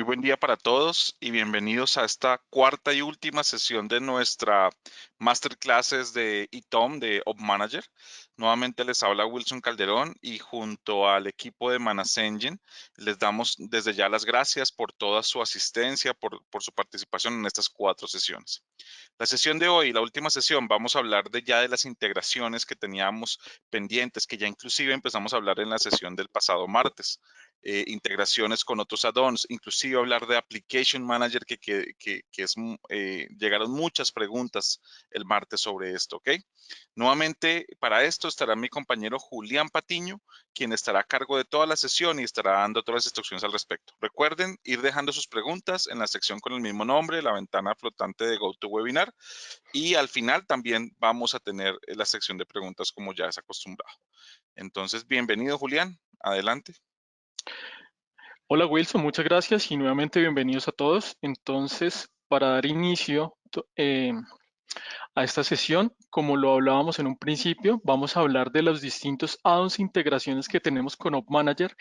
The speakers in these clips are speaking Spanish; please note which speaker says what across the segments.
Speaker 1: Muy buen día para todos y bienvenidos a esta cuarta y última sesión de nuestra masterclasses de ITOM de Op Manager. Nuevamente les habla Wilson Calderón y junto al equipo de Manas Engine les damos desde ya las gracias por toda su asistencia, por su participación en estas 4 sesiones. La sesión de hoy, la última sesión, vamos a hablar ya de las integraciones que teníamos pendientes, que ya inclusive empezamos a hablar en la sesión del pasado martes. Integraciones con otros add-ons, inclusive hablar de Application Manager, llegaron muchas preguntas el martes sobre esto, ¿ok? Nuevamente, para esto estará mi compañero Julián Patiño, quien estará a cargo de toda la sesión y estará dando todas las instrucciones al respecto. Recuerden ir dejando sus preguntas en la sección con el mismo nombre, la ventana flotante de GoToWebinar, y al final también vamos a tener la sección de preguntas como ya es acostumbrado. Entonces, bienvenido Julián, adelante.
Speaker 2: Hola Wilson, muchas gracias y nuevamente bienvenidos a todos. Entonces, para dar inicio a esta sesión, como lo hablábamos en un principio, vamos a hablar de los distintos add-ons e integraciones que tenemos con Op Manager.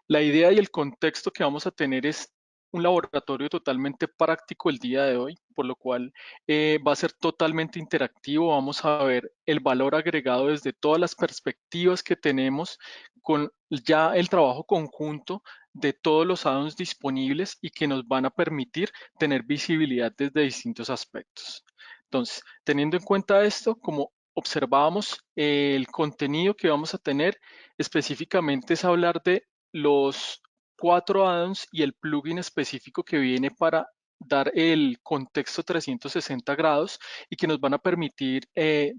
Speaker 2: La idea y el contexto que vamos a tener es un laboratorio totalmente práctico el día de hoy, por lo cual va a ser totalmente interactivo. Vamos a ver el valor agregado desde todas las perspectivas que tenemos con ya el trabajo conjunto de todos los add-ons disponibles y que nos van a permitir tener visibilidad desde distintos aspectos. Entonces, teniendo en cuenta esto, como observábamos, el contenido que vamos a tener específicamente es hablar de los 4 add-ons y el plugin específico que viene para dar el contexto 360 grados y que nos van a permitir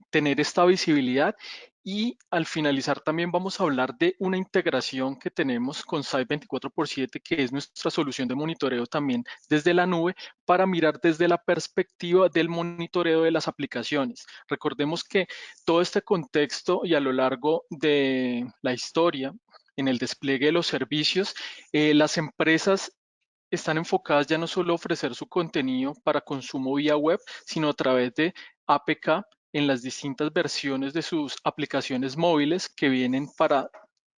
Speaker 2: tener esta visibilidad. Y al finalizar también vamos a hablar de una integración que tenemos con Site 24x7, que es nuestra solución de monitoreo también desde la nube para mirar desde la perspectiva del monitoreo de las aplicaciones. Recordemos que todo este contexto y a lo largo de la historia, en el despliegue de los servicios, las empresas están enfocadas ya no solo a ofrecer su contenido para consumo vía web, sino a través de APK en las distintas versiones de sus aplicaciones móviles que vienen para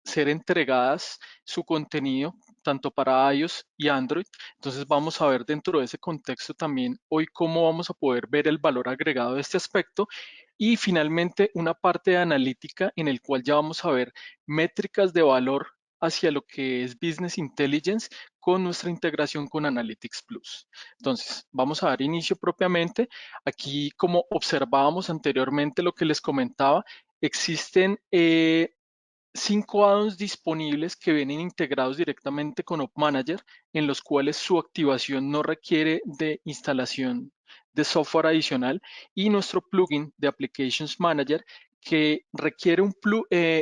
Speaker 2: ser entregadas su contenido tanto para iOS y Android. Entonces vamos a ver dentro de ese contexto también hoy cómo vamos a poder ver el valor agregado de este aspecto. Y finalmente una parte de analítica en el cual ya vamos a ver métricas de valor hacia lo que es Business Intelligence con nuestra integración con Analytics Plus. Entonces, vamos a dar inicio propiamente. Aquí, como observábamos anteriormente lo que les comentaba, existen 5 add-ons disponibles que vienen integrados directamente con Op Manager, en los cuales su activación no requiere de instalación de software adicional, y nuestro plugin de Applications Manager que requiere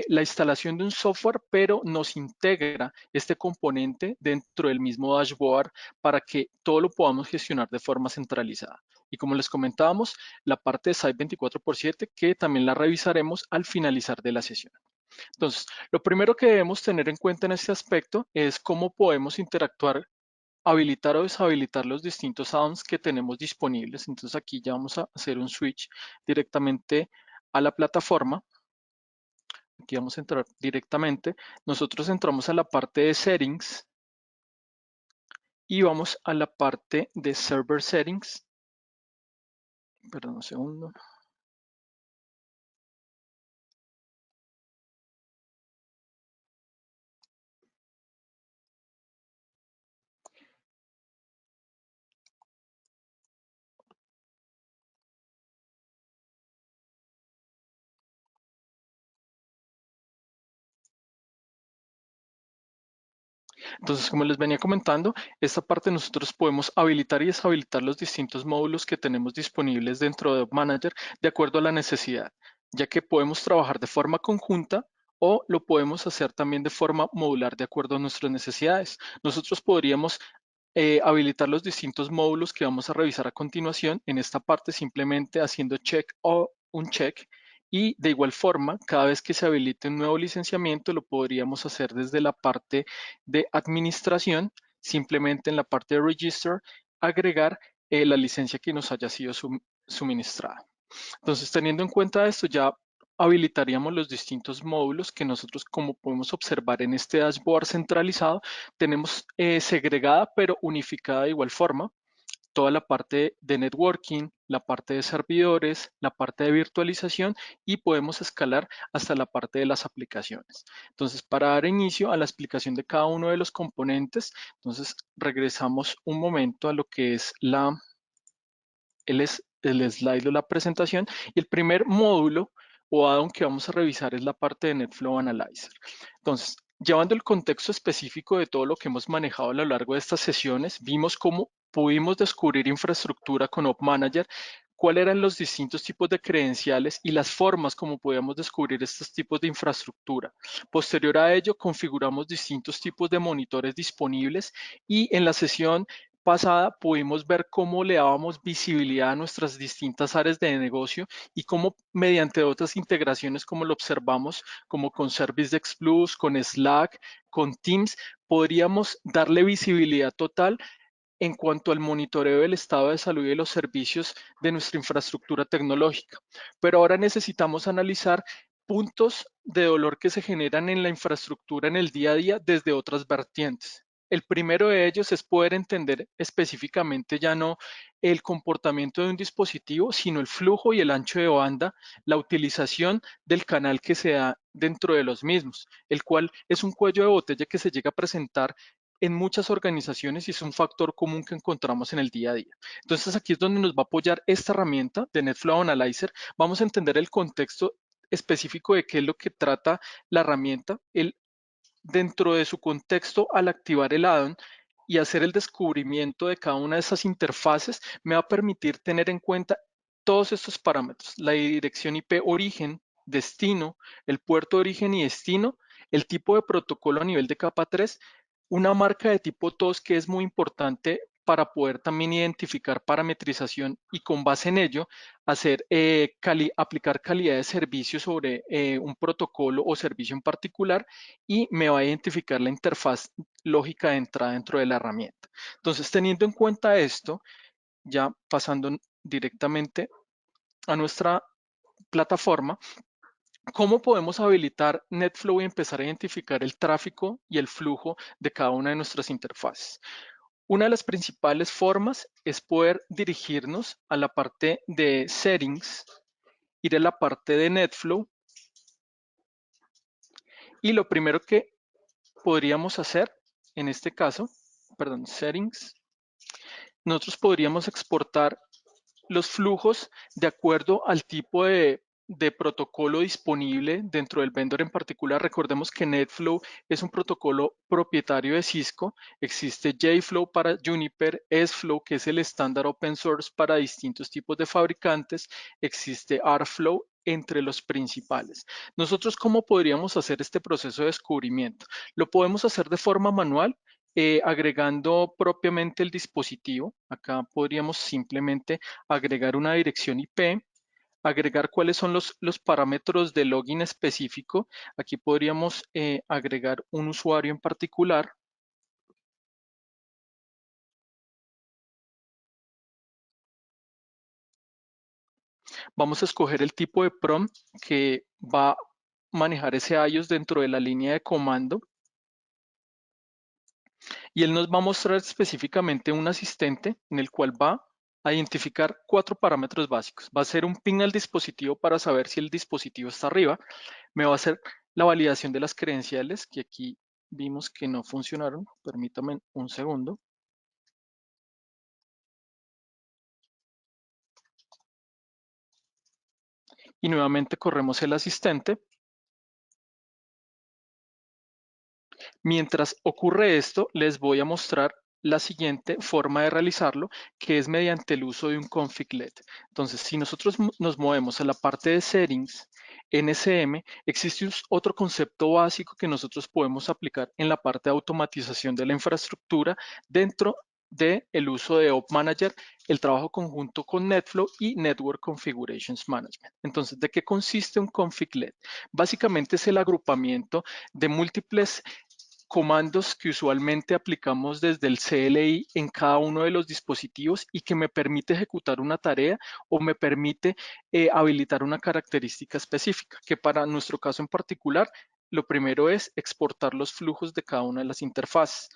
Speaker 2: la instalación de un software, pero nos integra este componente dentro del mismo dashboard para que todo lo podamos gestionar de forma centralizada. Y como les comentábamos, la parte de Site 24x7 que también la revisaremos al finalizar de la sesión. Entonces, lo primero que debemos tener en cuenta en este aspecto es cómo podemos interactuar, habilitar o deshabilitar los distintos add-ons que tenemos disponibles. Entonces, aquí ya vamos a hacer un switch directamente a la plataforma. Aquí vamos a entrar directamente. Nosotros entramos a la parte de Settings y vamos a la parte de Server Settings. Perdón un segundo. Entonces, como les venía comentando, esta parte nosotros podemos habilitar y deshabilitar los distintos módulos que tenemos disponibles dentro de App Manager de acuerdo a la necesidad, ya que podemos trabajar de forma conjunta o lo podemos hacer también de forma modular de acuerdo a nuestras necesidades. Nosotros podríamos habilitar los distintos módulos que vamos a revisar a continuación en esta parte simplemente haciendo check o un check. Y de igual forma, cada vez que se habilite un nuevo licenciamiento, lo podríamos hacer desde la parte de administración, simplemente en la parte de register, agregar la licencia que nos haya sido suministrada. Entonces, teniendo en cuenta esto, ya habilitaríamos los distintos módulos que nosotros, como podemos observar en este dashboard centralizado, tenemos segregada pero unificada de igual forma toda la parte de networking, la parte de servidores, la parte de virtualización y podemos escalar hasta la parte de las aplicaciones. Entonces, para dar inicio a la explicación de cada uno de los componentes, entonces regresamos un momento a lo que es el slide de la presentación y el primer módulo o add-on que vamos a revisar es la parte de NetFlow Analyzer. Entonces, llevando el contexto específico de todo lo que hemos manejado a lo largo de estas sesiones, vimos cómo pudimos descubrir infraestructura con Op Manager, cuáles eran los distintos tipos de credenciales y las formas como podíamos descubrir estos tipos de infraestructura. Posterior a ello, configuramos distintos tipos de monitores disponibles y en la sesión pasada pudimos ver cómo le dábamos visibilidad a nuestras distintas áreas de negocio y cómo mediante otras integraciones como lo observamos, como con ServiceDesk Plus, con Slack, con Teams, podríamos darle visibilidad total en cuanto al monitoreo del estado de salud y de los servicios de nuestra infraestructura tecnológica. Pero ahora necesitamos analizar puntos de dolor que se generan en la infraestructura en el día a día desde otras vertientes. El primero de ellos es poder entender específicamente ya no el comportamiento de un dispositivo, sino el flujo y el ancho de banda, la utilización del canal que se da dentro de los mismos, el cual es un cuello de botella que se llega a presentar en muchas organizaciones y es un factor común que encontramos en el día a día. Entonces aquí es donde nos va a apoyar esta herramienta de NetFlow Analyzer. Vamos a entender el contexto específico de qué es lo que trata la herramienta, dentro de su contexto al activar el add-on y hacer el descubrimiento de cada una de esas interfaces me va a permitir tener en cuenta todos estos parámetros, la dirección IP origen, destino, el puerto de origen y destino, el tipo de protocolo a nivel de capa 3, una marca de tipo TOS que es muy importante para poder también identificar parametrización y con base en ello hacer aplicar calidad de servicio sobre un protocolo o servicio en particular y me va a identificar la interfaz lógica de entrada dentro de la herramienta. Entonces, teniendo en cuenta esto, ya pasando directamente a nuestra plataforma, ¿cómo podemos habilitar NetFlow y empezar a identificar el tráfico y el flujo de cada una de nuestras interfaces? Una de las principales formas es poder dirigirnos a la parte de Settings, ir a la parte de NetFlow y lo primero que podríamos hacer en este caso, perdón, Settings, nosotros podríamos exportar los flujos de acuerdo al tipo de protocolo disponible dentro del vendor en particular. Recordemos que NetFlow es un protocolo propietario de Cisco. Existe JFlow para Juniper, SFlow, que es el estándar open source para distintos tipos de fabricantes. Existe Rflow entre los principales. Nosotros, ¿cómo podríamos hacer este proceso de descubrimiento? Lo podemos hacer de forma manual, agregando propiamente el dispositivo. Acá podríamos simplemente agregar una dirección IP, agregar cuáles son los parámetros de login específico. Aquí podríamos agregar un usuario en particular. Vamos a escoger el tipo de prompt que va a manejar ese iOS dentro de la línea de comando. Y él nos va a mostrar específicamente un asistente en el cual va a identificar 4 parámetros básicos. Va a hacer un ping al dispositivo para saber si el dispositivo está arriba. Me va a hacer la validación de las credenciales, que aquí vimos que no funcionaron. Permítame un segundo. Y nuevamente corremos el asistente. Mientras ocurre esto, les voy a mostrar la siguiente forma de realizarlo, que es mediante el uso de un config-led. Entonces, si nosotros nos movemos a la parte de settings, NSM, existe otro concepto básico que nosotros podemos aplicar en la parte de automatización de la infraestructura dentro del uso de Op Manager, el trabajo conjunto con NetFlow y Network Configurations Management. Entonces, ¿de qué consiste un config-led? Básicamente es el agrupamiento de múltiples comandos que usualmente aplicamos desde el CLI en cada uno de los dispositivos y que me permite ejecutar una tarea o me permite habilitar una característica específica, que para nuestro caso en particular, lo primero es exportar los flujos de cada una de las interfaces.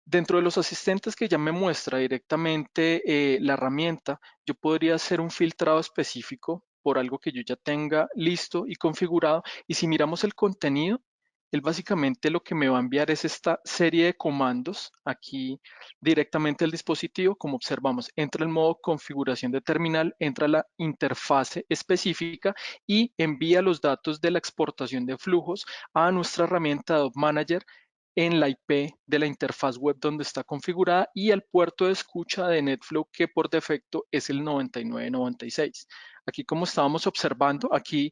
Speaker 2: Dentro de los asistentes que ya me muestra directamente la herramienta, yo podría hacer un filtrado específico por algo que yo ya tenga listo y configurado. Y si miramos el contenido, él básicamente lo que me va a enviar es esta serie de comandos aquí directamente al dispositivo. Como observamos, entra el modo configuración de terminal, entra la interfase específica y envía los datos de la exportación de flujos a nuestra herramienta Adobe Manager en la IP de la interfaz web donde está configurada y al puerto de escucha de NetFlow que por defecto es el 9996. Aquí como estábamos observando, aquí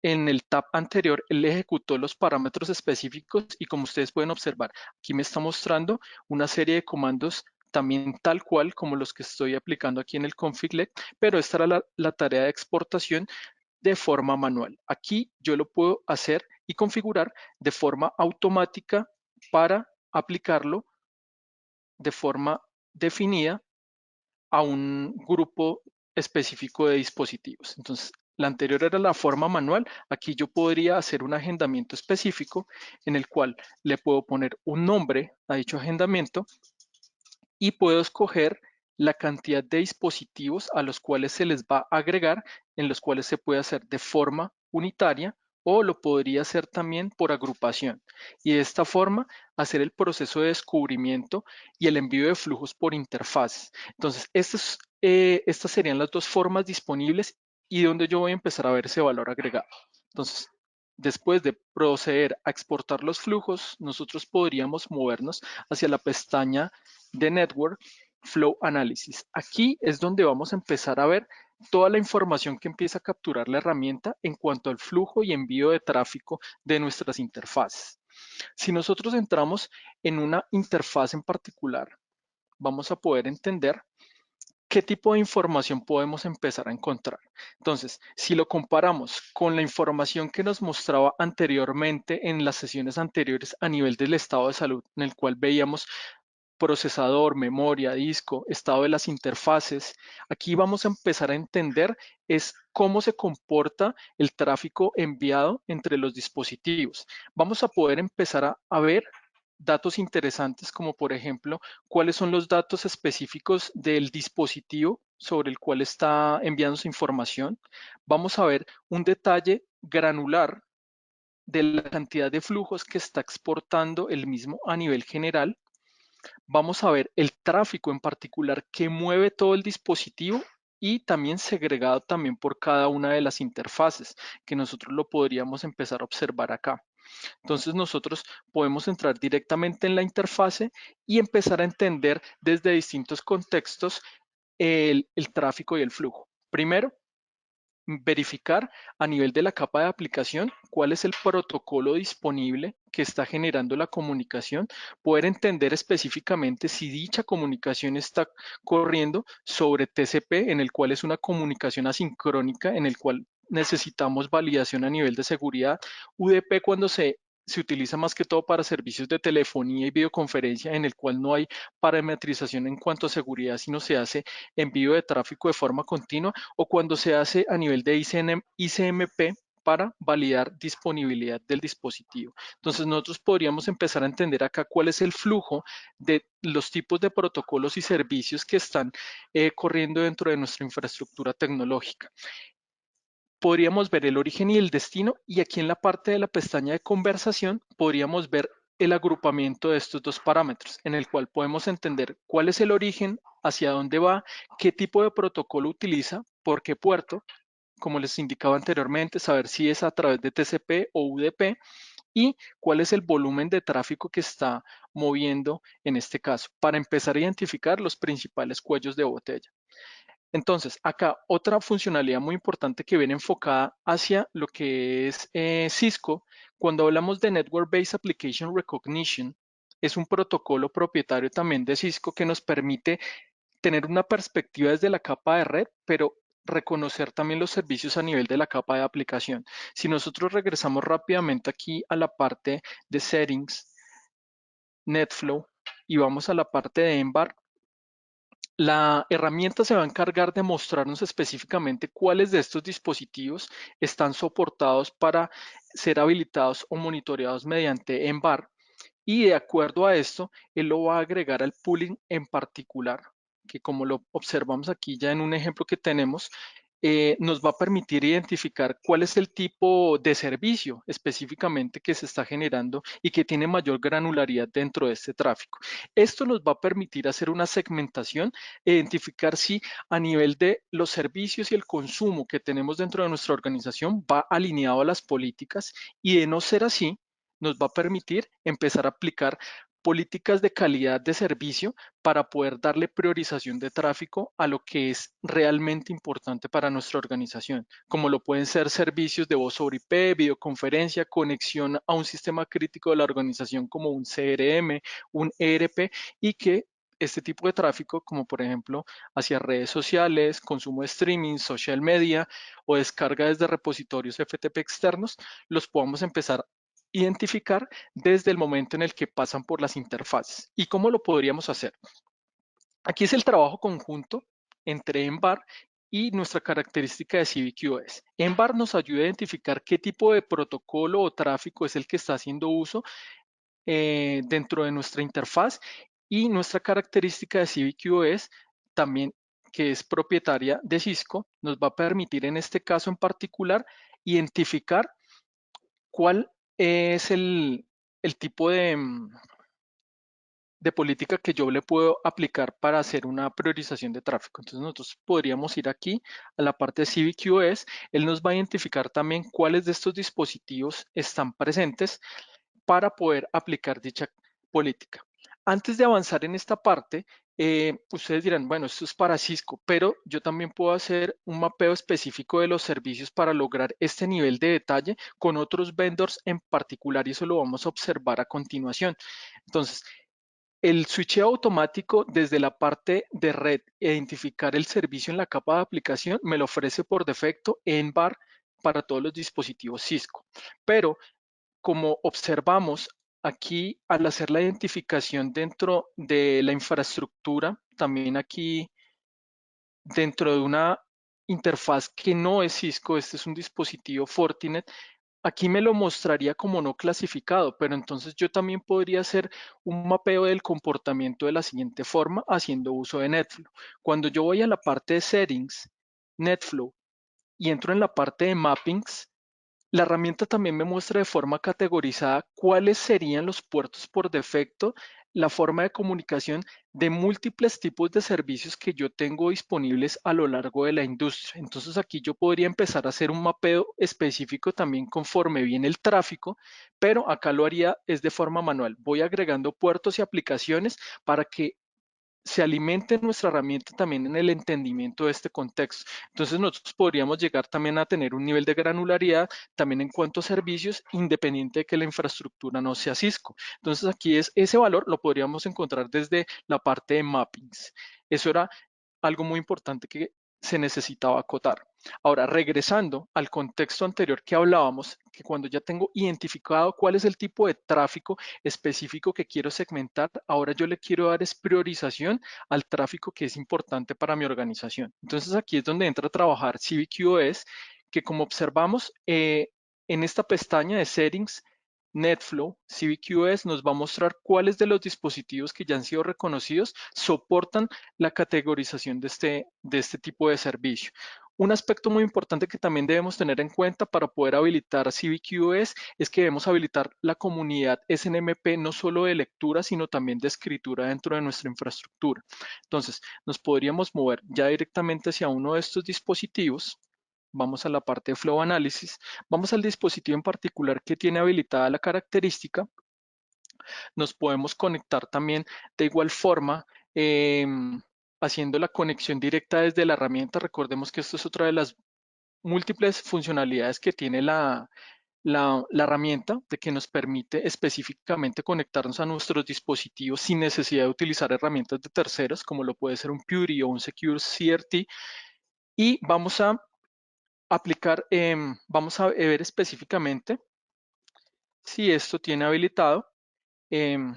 Speaker 2: en el tab anterior él ejecutó los parámetros específicos y como ustedes pueden observar, aquí me está mostrando una serie de comandos también tal cual como los que estoy aplicando aquí en el config.let, pero esta era la tarea de exportación de forma manual. Aquí yo lo puedo hacer y configurar de forma automática para aplicarlo de forma definida a un grupo específico de dispositivos. Entonces, la anterior era la forma manual. Aquí yo podría hacer un agendamiento específico en el cual le puedo poner un nombre a dicho agendamiento y puedo escoger la cantidad de dispositivos a los cuales se les va a agregar, en los cuales se puede hacer de forma unitaria o lo podría hacer también por agrupación. Y de esta forma hacer el proceso de descubrimiento y el envío de flujos por interfaz. Entonces, estas serían las dos formas disponibles y donde yo voy a empezar a ver ese valor agregado. Entonces, después de proceder a exportar los flujos, nosotros podríamos movernos hacia la pestaña de Network Flow Analysis. Aquí es donde vamos a empezar a ver toda la información que empieza a capturar la herramienta en cuanto al flujo y envío de tráfico de nuestras interfaces. Si nosotros entramos en una interfaz en particular, vamos a poder entender qué tipo de información podemos empezar a encontrar. Entonces, si lo comparamos con la información que nos mostraba anteriormente en las sesiones anteriores a nivel del estado de salud, en el cual veíamos procesador, memoria, disco, estado de las interfaces. Aquí vamos a empezar a entender es cómo se comporta el tráfico enviado entre los dispositivos. Vamos a poder empezar a ver datos interesantes como por ejemplo cuáles son los datos específicos del dispositivo sobre el cual está enviando su información. Vamos a ver un detalle granular de la cantidad de flujos que está exportando el mismo a nivel general. Vamos a ver el tráfico en particular que mueve todo el dispositivo y también segregado también por cada una de las interfaces que nosotros lo podríamos empezar a observar acá. Entonces nosotros podemos entrar directamente en la interfase y empezar a entender desde distintos contextos el tráfico y el flujo. Primero, verificar a nivel de la capa de aplicación cuál es el protocolo disponible que está generando la comunicación, poder entender específicamente si dicha comunicación está corriendo sobre TCP, en el cual es una comunicación asincrónica, en el cual necesitamos validación a nivel de seguridad, UDP cuando se utiliza más que todo para servicios de telefonía y videoconferencia, en el cual no hay parametrización en cuanto a seguridad, sino se hace envío de tráfico de forma continua, o cuando se hace a nivel de ICMP para validar disponibilidad del dispositivo. Entonces nosotros podríamos empezar a entender acá cuál es el flujo de los tipos de protocolos y servicios que están corriendo dentro de nuestra infraestructura tecnológica. Podríamos ver el origen y el destino y aquí en la parte de la pestaña de conversación podríamos ver el agrupamiento de estos dos parámetros en el cual podemos entender cuál es el origen, hacia dónde va, qué tipo de protocolo utiliza, por qué puerto, como les indicaba anteriormente, saber si es a través de TCP o UDP y cuál es el volumen de tráfico que está moviendo en este caso, para empezar a identificar los principales cuellos de botella. Entonces, acá otra funcionalidad muy importante que viene enfocada hacia lo que es Cisco, cuando hablamos de Network Based Application Recognition, es un protocolo propietario también de Cisco que nos permite tener una perspectiva desde la capa de red, pero reconocer también los servicios a nivel de la capa de aplicación. Si nosotros regresamos rápidamente aquí a la parte de Settings, NetFlow y vamos a la parte de Embar, la herramienta se va a encargar de mostrarnos específicamente cuáles de estos dispositivos están soportados para ser habilitados o monitoreados mediante Embar y de acuerdo a esto, él lo va a agregar al pooling en particular, que como lo observamos aquí ya en un ejemplo que tenemos, nos va a permitir identificar cuál es el tipo de servicio específicamente que se está generando y que tiene mayor granularidad dentro de este tráfico. Esto nos va a permitir hacer una segmentación, identificar si a nivel de los servicios y el consumo que tenemos dentro de nuestra organización va alineado a las políticas y de no ser así, nos va a permitir empezar a aplicar políticas de calidad de servicio para poder darle priorización de tráfico a lo que es realmente importante para nuestra organización, como lo pueden ser servicios de voz sobre IP, videoconferencia, conexión a un sistema crítico de la organización como un CRM, un ERP y que este tipo de tráfico, como por ejemplo hacia redes sociales, consumo de streaming, social media o descarga desde repositorios FTP externos, los podamos empezar identificar desde el momento en el que pasan por las interfaces. ¿Y cómo lo podríamos hacer? Aquí es el trabajo conjunto entre Embar y nuestra característica de CivicUS. Embar nos ayuda a identificar qué tipo de protocolo o tráfico es el que está haciendo uso dentro de nuestra interfaz y nuestra característica de CivicUS también que es propietaria de Cisco, nos va a permitir en este caso en particular identificar cuál es el tipo de política que yo le puedo aplicar para hacer una priorización de tráfico. Entonces nosotros podríamos ir aquí a la parte de CivicUS. Él nos va a identificar también cuáles de estos dispositivos están presentes para poder aplicar dicha política. Antes de avanzar en esta parte, ustedes dirán, bueno, esto es para Cisco, pero yo también puedo hacer un mapeo específico de los servicios para lograr este nivel de detalle con otros vendors en particular y eso lo vamos a observar a continuación. Entonces, el switcheo automático desde la parte de red, identificar el servicio en la capa de aplicación, me lo ofrece por defecto en bar para todos los dispositivos Cisco. Pero como observamos aquí, al hacer la identificación dentro de la infraestructura, también aquí dentro de una interfaz que no es Cisco, este es un dispositivo Fortinet, aquí me lo mostraría como no clasificado, pero entonces yo también podría hacer un mapeo del comportamiento de la siguiente forma haciendo uso de NetFlow. Cuando yo voy a la parte de Settings, NetFlow, y entro en la parte de Mappings, la herramienta también me muestra de forma categorizada cuáles serían los puertos por defecto, la forma de comunicación de múltiples tipos de servicios que yo tengo disponibles a lo largo de la industria. Entonces aquí yo podría empezar a hacer un mapeo específico también conforme viene el tráfico, pero acá lo haría es de forma manual. Voy agregando puertos y aplicaciones para que se alimente nuestra herramienta también en el entendimiento de este contexto. Entonces nosotros podríamos llegar también a tener un nivel de granularidad también en cuanto a servicios, independiente de que la infraestructura no sea Cisco. Entonces aquí es ese valor lo podríamos encontrar desde la parte de mappings. Eso era algo muy importante que se necesitaba acotar. Ahora, regresando al contexto anterior que hablábamos, que cuando ya tengo identificado cuál es el tipo de tráfico específico que quiero segmentar, ahora yo le quiero dar es priorización al tráfico que es importante para mi organización. Entonces aquí es donde entra a trabajar CivicUS, que como observamos en esta pestaña de Settings, NetFlow, CivicUS nos va a mostrar cuáles de los dispositivos que ya han sido reconocidos soportan la categorización de este tipo de servicio. Un aspecto muy importante que también debemos tener en cuenta para poder habilitar CivicUS es que debemos habilitar la comunidad SNMP no solo de lectura, sino también de escritura dentro de nuestra infraestructura. Entonces, nos podríamos mover ya directamente hacia uno de estos dispositivos. Vamos a la parte de Flow Analysis. Vamos al dispositivo en particular que tiene habilitada la característica. Nos podemos conectar también de igual forma, haciendo la conexión directa desde la herramienta. Recordemos que esto es otra de las múltiples funcionalidades que tiene la herramienta, de que nos permite específicamente conectarnos a nuestros dispositivos sin necesidad de utilizar herramientas de terceros, como lo puede ser un Puri o un Secure CRT. Y vamos a aplicar, vamos a ver específicamente si esto tiene habilitado. em,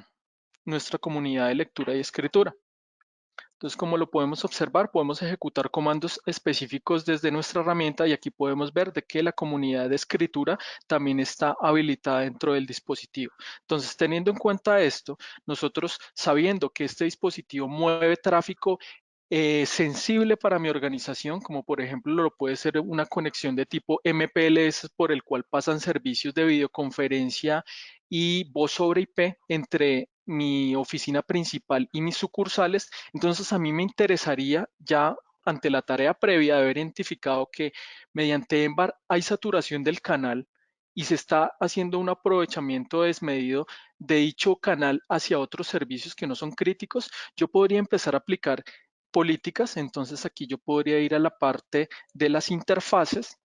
Speaker 2: nuestra comunidad de lectura y escritura. Entonces, como lo podemos observar, podemos ejecutar comandos específicos desde nuestra herramienta y aquí podemos ver de que la comunidad de escritura también está habilitada dentro del dispositivo. Entonces, teniendo en cuenta esto, nosotros sabiendo que este dispositivo mueve tráfico sensible para mi organización, como por ejemplo lo puede ser una conexión de tipo MPLS por el cual pasan servicios de videoconferencia y voz sobre IP entre mi oficina principal y mis sucursales. Entonces a mí me interesaría ya ante la tarea previa de haber identificado que mediante EMBAR hay saturación del canal y se está haciendo un aprovechamiento desmedido de dicho canal hacia otros servicios que no son críticos, yo podría empezar a aplicar políticas. Entonces aquí yo podría ir a la parte de las interfaces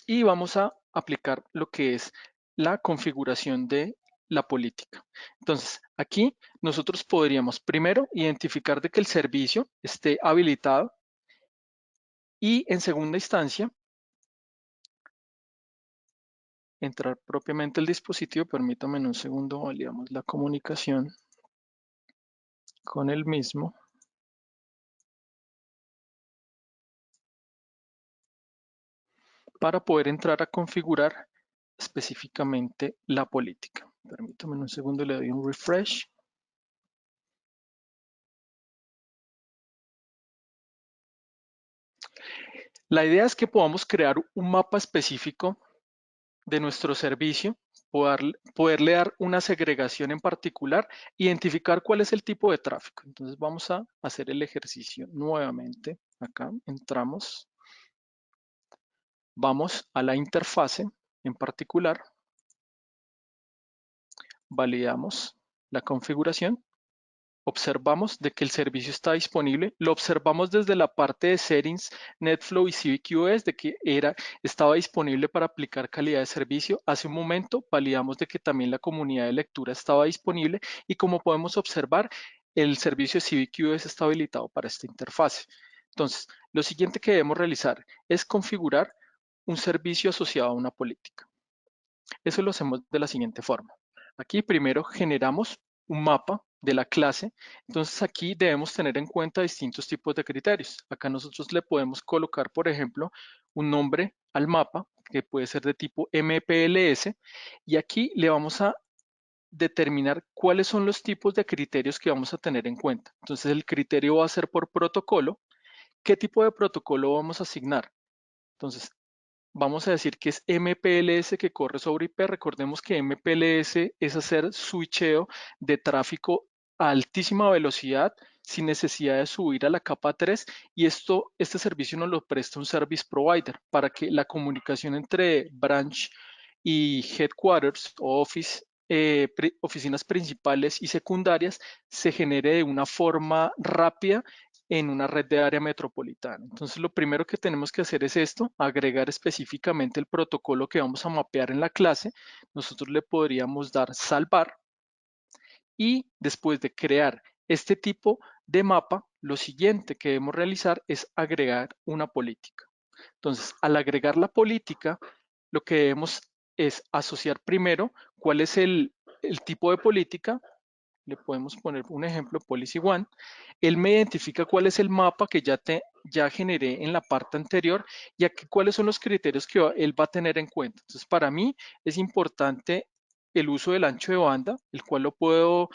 Speaker 2: y vamos a aplicar lo que es la configuración de la política. Entonces, aquí nosotros podríamos primero identificar de que el servicio esté habilitado y en segunda instancia entrar propiamente el dispositivo. Permítame un segundo, validamos la comunicación con el mismo. Para poder entrar a configurar específicamente la política. Permítame un segundo, le doy un refresh. La idea es que podamos crear un mapa específico de nuestro servicio, poderle dar una segregación en particular, identificar cuál es el tipo de tráfico. Entonces vamos a hacer el ejercicio nuevamente. Acá entramos, vamos a la interfase en particular, validamos la configuración, observamos de que el servicio está disponible, lo observamos desde la parte de settings, NetFlow y CivicUS de que estaba disponible para aplicar calidad de servicio. Hace un momento validamos de que también la comunidad de lectura estaba disponible y como podemos observar, el servicio de CivicUS está habilitado para esta interfase. Entonces, lo siguiente que debemos realizar es configurar un servicio asociado a una política. Eso lo hacemos de la siguiente forma. Aquí primero generamos un mapa de la clase. Entonces aquí debemos tener en cuenta distintos tipos de criterios. Acá nosotros le podemos colocar, por ejemplo, un nombre al mapa que puede ser de tipo MPLS y aquí le vamos a determinar cuáles son los tipos de criterios que vamos a tener en cuenta. Entonces el criterio va a ser por protocolo. ¿Qué tipo de protocolo vamos a asignar? Entonces vamos a decir que es MPLS que corre sobre IP. Recordemos que MPLS es hacer switcheo de tráfico a altísima velocidad sin necesidad de subir a la capa 3 y este servicio nos lo presta un service provider para que la comunicación entre branch y headquarters o oficinas principales y secundarias se genere de una forma rápida en una red de área metropolitana. Entonces, lo primero que tenemos que hacer es esto, agregar específicamente el protocolo que vamos a mapear en la clase. Nosotros le podríamos dar salvar y después de crear este tipo de mapa, lo siguiente que debemos realizar es agregar una política. Entonces, al agregar la política, lo que debemos es asociar primero cuál es el tipo de política. Le podemos poner un ejemplo, Policy One. Él me identifica cuál es el mapa que ya generé en la parte anterior y aquí cuáles son los criterios que él va a tener en cuenta. Entonces, para mí es importante el uso del ancho de banda, el cual lo puedo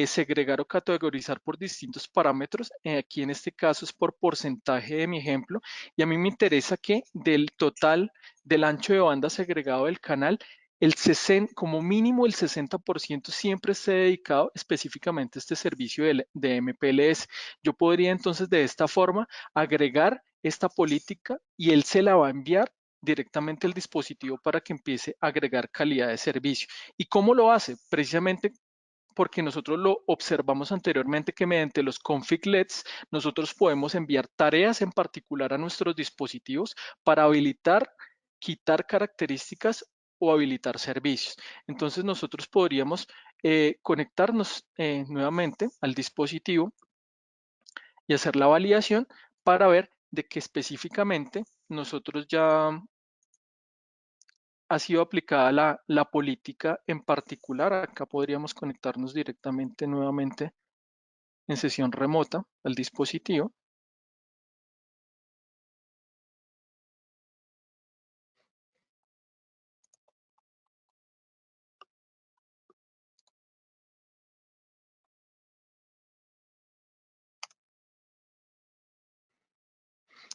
Speaker 2: segregar o categorizar por distintos parámetros. Aquí en este caso es por porcentaje de mi ejemplo y a mí me interesa que del total del ancho de banda segregado del canal, como mínimo el 60% siempre esté dedicado específicamente a este servicio de MPLS. Yo podría entonces de esta forma agregar esta política y él se la va a enviar directamente al dispositivo para que empiece a agregar calidad de servicio. ¿Y cómo lo hace? Precisamente porque nosotros lo observamos anteriormente que mediante los configlets nosotros podemos enviar tareas en particular a nuestros dispositivos para habilitar, quitar características o habilitar servicios. Entonces nosotros podríamos conectarnos nuevamente al dispositivo y hacer la validación para ver de que específicamente nosotros ya ha sido aplicada la política en particular. Acá podríamos conectarnos directamente nuevamente en sesión remota al dispositivo.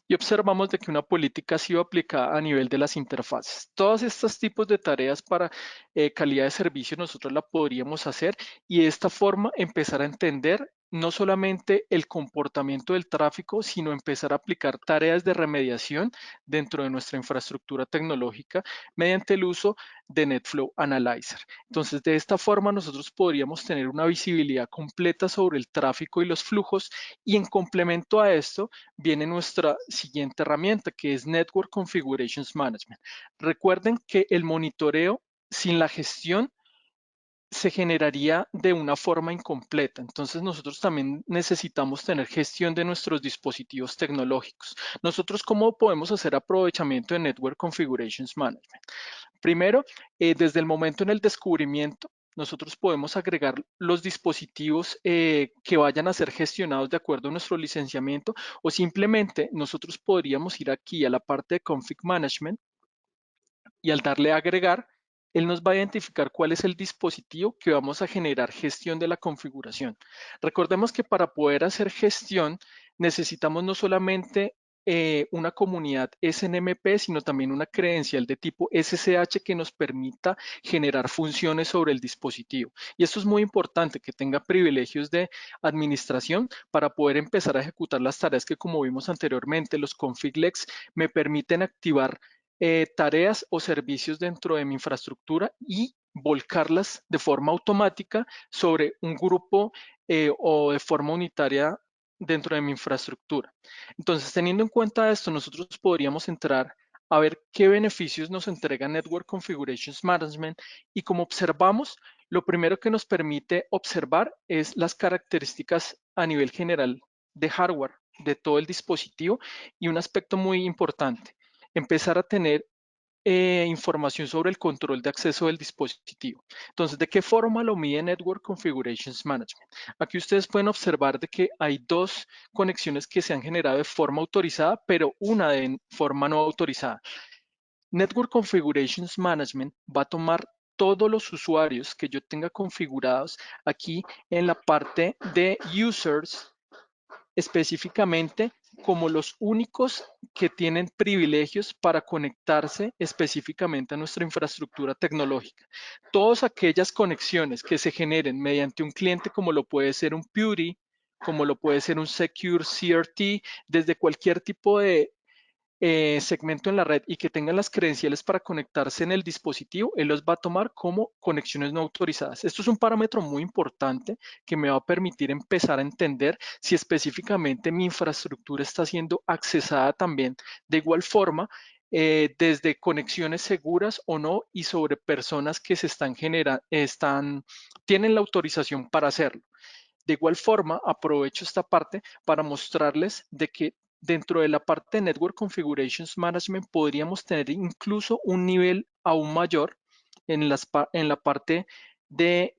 Speaker 2: Y observamos de que una política ha sido aplicada a nivel de las interfaces. Todos estos tipos de tareas para calidad de servicio nosotros la podríamos hacer y de esta forma empezar a entender no solamente el comportamiento del tráfico, sino empezar a aplicar tareas de remediación dentro de nuestra infraestructura tecnológica mediante el uso de NetFlow Analyzer. Entonces, de esta forma nosotros podríamos tener una visibilidad completa sobre el tráfico y los flujos y en complemento a esto, viene nuestra siguiente herramienta que es Network Configurations Management. Recuerden que el monitoreo sin la gestión se generaría de una forma incompleta. Entonces nosotros también necesitamos tener gestión de nuestros dispositivos tecnológicos. Nosotros, ¿cómo podemos hacer aprovechamiento de Network Configurations Management? Primero, desde el momento en el descubrimiento, nosotros podemos agregar los dispositivos que vayan a ser gestionados de acuerdo a nuestro licenciamiento o simplemente nosotros podríamos ir aquí a la parte de Config Management y al darle a agregar, él nos va a identificar cuál es el dispositivo que vamos a generar gestión de la configuración. Recordemos que para poder hacer gestión necesitamos no solamente una comunidad SNMP, sino también una credencial de tipo SSH que nos permita generar funciones sobre el dispositivo. Y esto es muy importante, que tenga privilegios de administración para poder empezar a ejecutar las tareas que, como vimos anteriormente, los config-lex me permiten activar tareas o servicios dentro de mi infraestructura y volcarlas de forma automática sobre un grupo o de forma unitaria dentro de mi infraestructura. Entonces, teniendo en cuenta esto, nosotros podríamos entrar a ver qué beneficios nos entrega Network Configurations Management y como observamos, lo primero que nos permite observar es las características a nivel general de hardware de todo el dispositivo y un aspecto muy importante empezar a tener información sobre el control de acceso del dispositivo. Entonces, ¿de qué forma lo mide Network Configurations Management? Aquí ustedes pueden observar de que hay dos conexiones que se han generado de forma autorizada, pero una de forma no autorizada. Network Configurations Management va a tomar todos los usuarios que yo tenga configurados aquí en la parte de Users específicamente como los únicos que tienen privilegios para conectarse específicamente a nuestra infraestructura tecnológica. Todas aquellas conexiones que se generen mediante un cliente como lo puede ser un PuTTY, como lo puede ser un Secure CRT, desde cualquier tipo de segmento en la red y que tengan las credenciales para conectarse en el dispositivo, él los va a tomar como conexiones no autorizadas. Esto es un parámetro muy importante que me va a permitir empezar a entender si específicamente mi infraestructura está siendo accesada también de igual forma desde conexiones seguras o no y sobre personas que se están generando, tienen la autorización para hacerlo. De igual forma, aprovecho esta parte para mostrarles de que dentro de la parte de Network Configurations Management podríamos tener incluso un nivel aún mayor en la parte de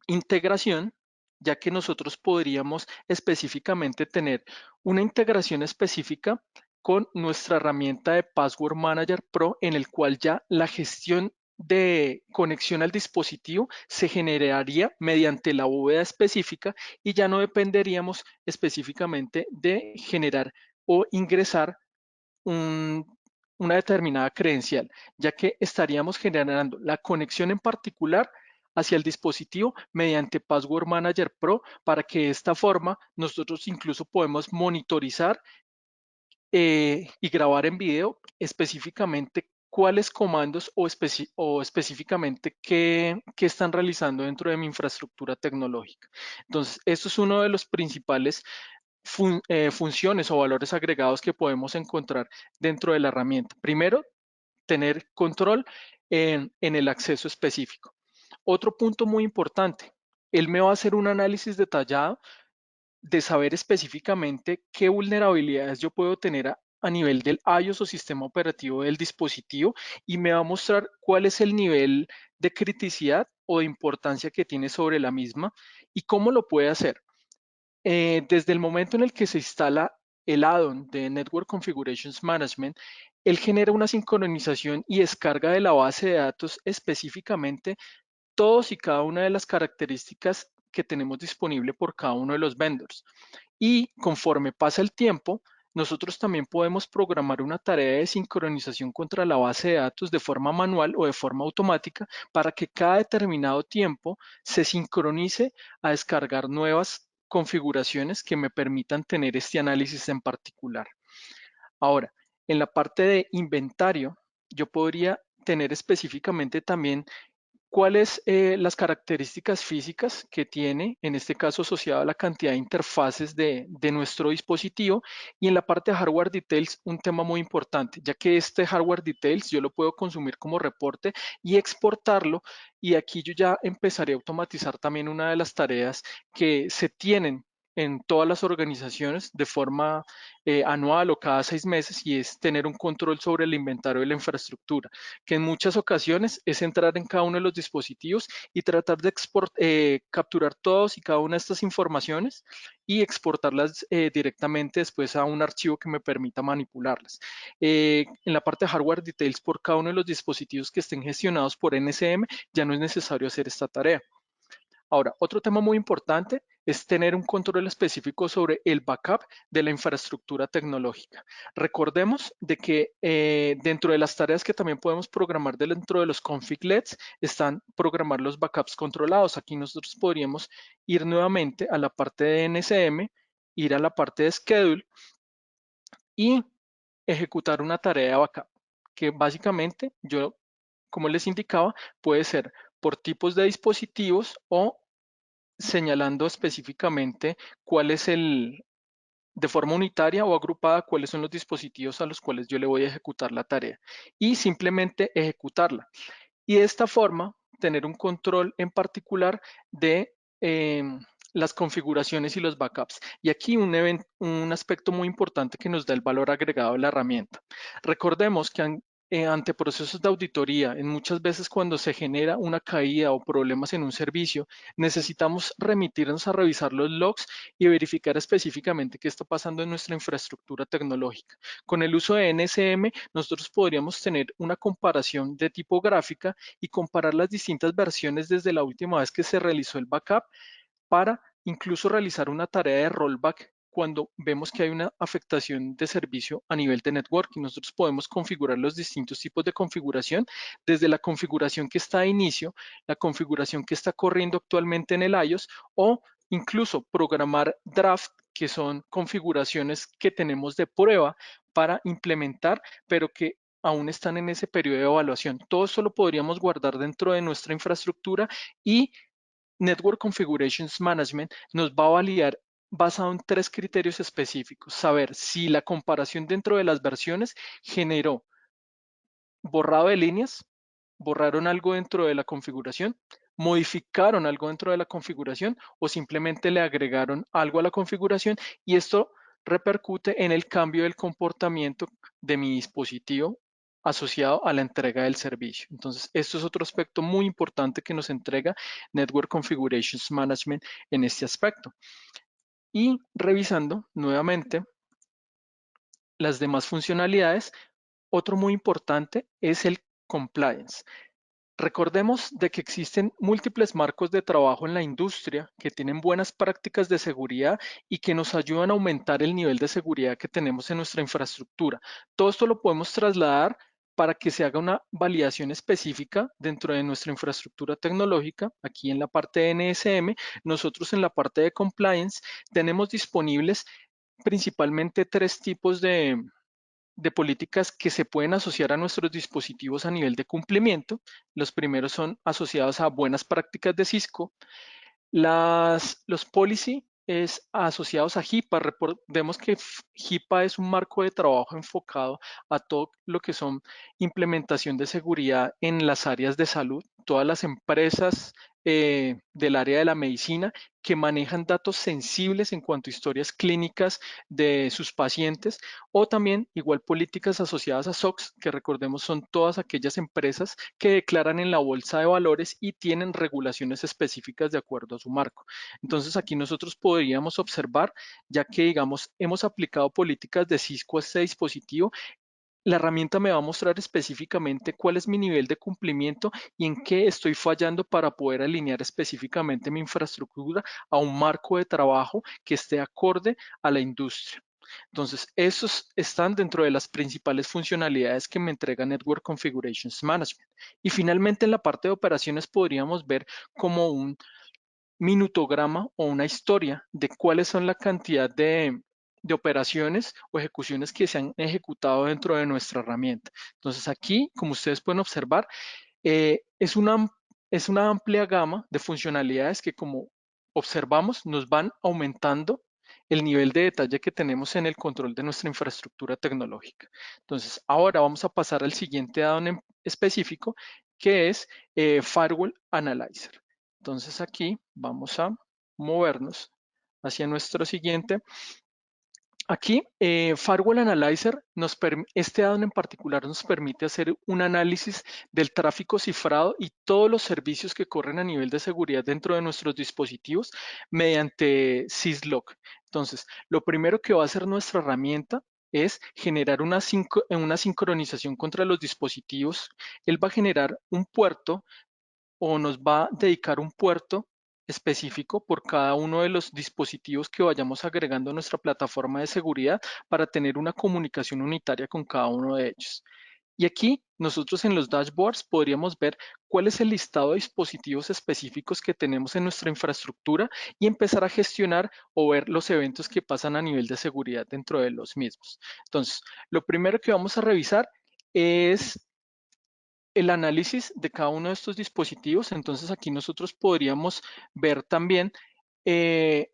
Speaker 2: integración, ya que nosotros podríamos específicamente tener una integración específica con nuestra herramienta de Password Manager Pro, en el cual ya la gestión de conexión al dispositivo se generaría mediante la bóveda específica y ya no dependeríamos específicamente de generar o ingresar una determinada credencial, ya que estaríamos generando la conexión en particular hacia el dispositivo mediante Password Manager Pro para que de esta forma nosotros incluso podemos monitorizar y grabar en video específicamente cuáles comandos o específicamente qué están realizando dentro de mi infraestructura tecnológica. Entonces, esto es uno de los principales funciones o valores agregados que podemos encontrar dentro de la herramienta. Primero, tener control en el acceso específico. Otro punto muy importante, él me va a hacer un análisis detallado de saber específicamente qué vulnerabilidades yo puedo tener a nivel del iOS o sistema operativo del dispositivo y me va a mostrar cuál es el nivel de criticidad o de importancia que tiene sobre la misma y cómo lo puede hacer. Desde el momento en el que se instala el add-on de Network Configurations Management, él genera una sincronización y descarga de la base de datos específicamente todos y cada una de las características que tenemos disponible por cada uno de los vendors. Y conforme pasa el tiempo, nosotros también podemos programar una tarea de sincronización contra la base de datos de forma manual o de forma automática para que cada determinado tiempo se sincronice a descargar nuevas configuraciones que me permitan tener este análisis en particular. Ahora, en la parte de inventario, yo podría tener específicamente también cuáles las características físicas que tiene, en este caso asociado a la cantidad de interfaces de nuestro dispositivo. Y en la parte de hardware details, un tema muy importante, ya que este hardware details yo lo puedo consumir como reporte y exportarlo. Y aquí yo ya empezaré a automatizar también una de las tareas que se tienen en todas las organizaciones de forma anual o cada 6 meses, y es tener un control sobre el inventario de la infraestructura, que en muchas ocasiones es entrar en cada uno de los dispositivos y tratar de capturar todos y cada una de estas informaciones y exportarlas directamente después a un archivo que me permita manipularlas. En la parte de hardware details por cada uno de los dispositivos que estén gestionados por NSM, ya no es necesario hacer esta tarea. Ahora, otro tema muy importante es tener un control específico sobre el backup de la infraestructura tecnológica. Recordemos de que dentro de las tareas que también podemos programar dentro de los configlets están programar los backups controlados. Aquí nosotros podríamos ir nuevamente a la parte de NSM, ir a la parte de schedule y ejecutar una tarea de backup, que básicamente yo, como les indicaba, puede ser por tipos de dispositivos o señalando específicamente cuál es de forma unitaria o agrupada, cuáles son los dispositivos a los cuales yo le voy a ejecutar la tarea y simplemente ejecutarla. Y de esta forma, tener un control en particular de las configuraciones y los backups. Y aquí un aspecto muy importante que nos da el valor agregado de la herramienta. Recordemos que ante procesos de auditoría, en muchas veces cuando se genera una caída o problemas en un servicio, necesitamos remitirnos a revisar los logs y verificar específicamente qué está pasando en nuestra infraestructura tecnológica. Con el uso de NSM, nosotros podríamos tener una comparación de tipo gráfica y comparar las distintas versiones desde la última vez que se realizó el backup para incluso realizar una tarea de rollback cuando vemos que hay una afectación de servicio a nivel de networking. Nosotros podemos configurar los distintos tipos de configuración, desde la configuración que está a inicio, la configuración que está corriendo actualmente en el iOS, o incluso programar draft, que son configuraciones que tenemos de prueba para implementar, pero que aún están en ese periodo de evaluación. Todo esto lo podríamos guardar dentro de nuestra infraestructura y Network Configurations Management nos va a validar basado en 3 criterios específicos. Saber si la comparación dentro de las versiones generó borrado de líneas, borraron algo dentro de la configuración, modificaron algo dentro de la configuración o simplemente le agregaron algo a la configuración, y esto repercute en el cambio del comportamiento de mi dispositivo asociado a la entrega del servicio. Entonces, esto es otro aspecto muy importante que nos entrega Network Configurations Management en este aspecto. Y revisando nuevamente las demás funcionalidades, otro muy importante es el compliance. Recordemos de que existen múltiples marcos de trabajo en la industria que tienen buenas prácticas de seguridad y que nos ayudan a aumentar el nivel de seguridad que tenemos en nuestra infraestructura. Todo esto lo podemos trasladar para que se haga una validación específica dentro de nuestra infraestructura tecnológica. Aquí en la parte de NSM, nosotros en la parte de compliance tenemos disponibles principalmente 3 tipos de políticas que se pueden asociar a nuestros dispositivos a nivel de cumplimiento. Los primeros son asociados a buenas prácticas de Cisco. Los policy es asociados a HIPAA. Recordemos que HIPAA es un marco de trabajo enfocado a todo lo que son implementación de seguridad en las áreas de salud. Todas las empresas del área de la medicina que manejan datos sensibles en cuanto a historias clínicas de sus pacientes, o también igual políticas asociadas a SOX, que recordemos son todas aquellas empresas que declaran en la bolsa de valores y tienen regulaciones específicas de acuerdo a su marco. Entonces aquí nosotros podríamos observar, ya que digamos hemos aplicado políticas de Cisco a este dispositivo, la herramienta me va a mostrar específicamente cuál es mi nivel de cumplimiento y en qué estoy fallando para poder alinear específicamente mi infraestructura a un marco de trabajo que esté acorde a la industria. Entonces, esos están dentro de las principales funcionalidades que me entrega Network Configurations Management. Y finalmente, en la parte de operaciones podríamos ver como un minutograma o una historia de cuáles son la cantidad de operaciones o ejecuciones que se han ejecutado dentro de nuestra herramienta. Entonces aquí, como ustedes pueden observar, eh, es una, es una amplia gama de funcionalidades que, como observamos, nos van aumentando el nivel de detalle que tenemos en el control de nuestra infraestructura tecnológica. Entonces, ahora vamos a pasar al siguiente add-on en específico, que es Firewall Analyzer. Entonces, aquí vamos a movernos hacia nuestro siguiente. Aquí, Firewall Analyzer, este add-on en particular nos permite hacer un análisis del tráfico cifrado y todos los servicios que corren a nivel de seguridad dentro de nuestros dispositivos mediante syslog. Entonces, lo primero que va a hacer nuestra herramienta es generar una sincronización contra los dispositivos. Él va a generar un puerto o nos va a dedicar un puerto específico por cada uno de los dispositivos que vayamos agregando a nuestra plataforma de seguridad para tener una comunicación unitaria con cada uno de ellos. Y aquí nosotros en los dashboards podríamos ver cuál es el listado de dispositivos específicos que tenemos en nuestra infraestructura y empezar a gestionar o ver los eventos que pasan a nivel de seguridad dentro de los mismos. Entonces, lo primero que vamos a revisar es el análisis de cada uno de estos dispositivos. Entonces aquí nosotros podríamos ver también eh,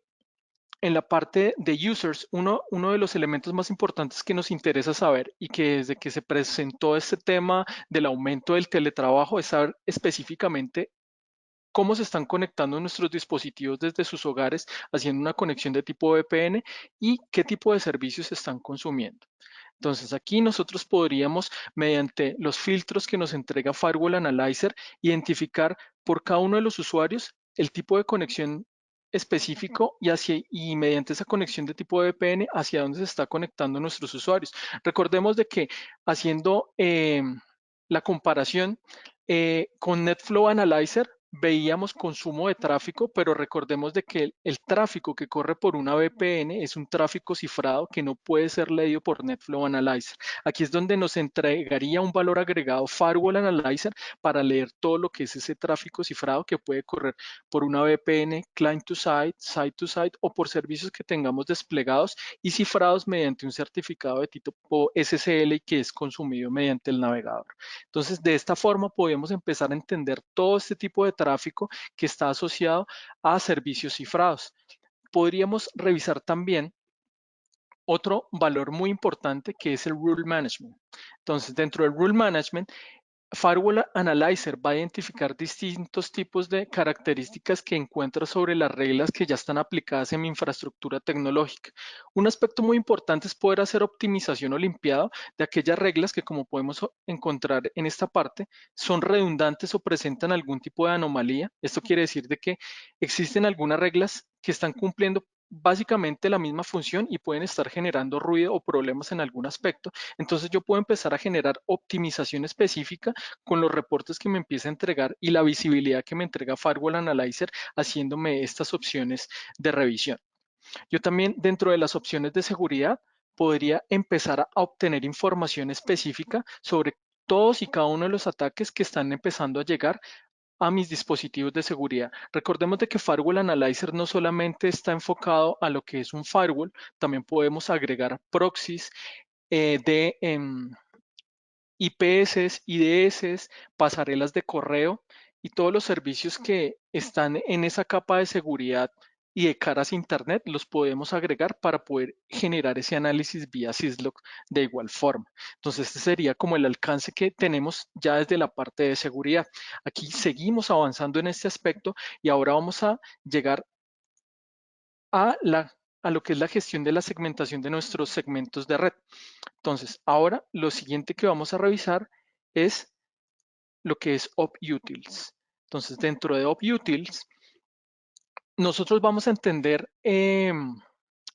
Speaker 2: en la parte de users, uno de los elementos más importantes que nos interesa saber y que desde que se presentó este tema del aumento del teletrabajo es saber específicamente cómo se están conectando nuestros dispositivos desde sus hogares haciendo una conexión de tipo VPN y qué tipo de servicios están consumiendo. Entonces aquí nosotros podríamos, mediante los filtros que nos entrega Firewall Analyzer, identificar por cada uno de los usuarios el tipo de conexión específico y mediante esa conexión de tipo de VPN hacia dónde se está conectando nuestros usuarios. Recordemos de que haciendo la comparación con NetFlow Analyzer, veíamos consumo de tráfico, pero recordemos de que el tráfico que corre por una VPN es un tráfico cifrado que no puede ser leído por NetFlow Analyzer. Aquí es donde nos entregaría un valor agregado Firewall Analyzer para leer todo lo que es ese tráfico cifrado que puede correr por una VPN client to site o por servicios que tengamos desplegados y cifrados mediante un certificado de tipo SSL que es consumido mediante el navegador. Entonces, de esta forma podemos empezar a entender todo este tipo de tráfico que está asociado a servicios cifrados. Podríamos revisar también otro valor muy importante que es el Rule Management. Entonces, dentro del Rule Management, Firewall Analyzer va a identificar distintos tipos de características que encuentra sobre las reglas que ya están aplicadas en mi infraestructura tecnológica. Un aspecto muy importante es poder hacer optimización o limpiado de aquellas reglas que, como podemos encontrar en esta parte, son redundantes o presentan algún tipo de anomalía. Esto quiere decir de que existen algunas reglas que están cumpliendo básicamente la misma función y pueden estar generando ruido o problemas en algún aspecto. Entonces yo puedo empezar a generar optimización específica con los reportes que me empieza a entregar y la visibilidad que me entrega Firewall Analyzer haciéndome estas opciones de revisión. Yo también dentro de las opciones de seguridad podría empezar a obtener información específica sobre todos y cada uno de los ataques que están empezando a llegar a mis dispositivos de seguridad. Recordemos de que Firewall Analyzer no solamente está enfocado a lo que es un firewall, también podemos agregar proxies de IPS, IDS, pasarelas de correo y todos los servicios que están en esa capa de seguridad y de caras a Internet los podemos agregar para poder generar ese análisis vía syslog de igual forma. Entonces, este sería como el alcance que tenemos ya desde la parte de seguridad. Aquí seguimos avanzando en este aspecto y ahora vamos a llegar a, a lo que es la gestión de la segmentación de nuestros segmentos de red. Entonces, ahora lo siguiente que vamos a revisar es lo que es OpUtils. Entonces, dentro de OpUtils, nosotros vamos a entender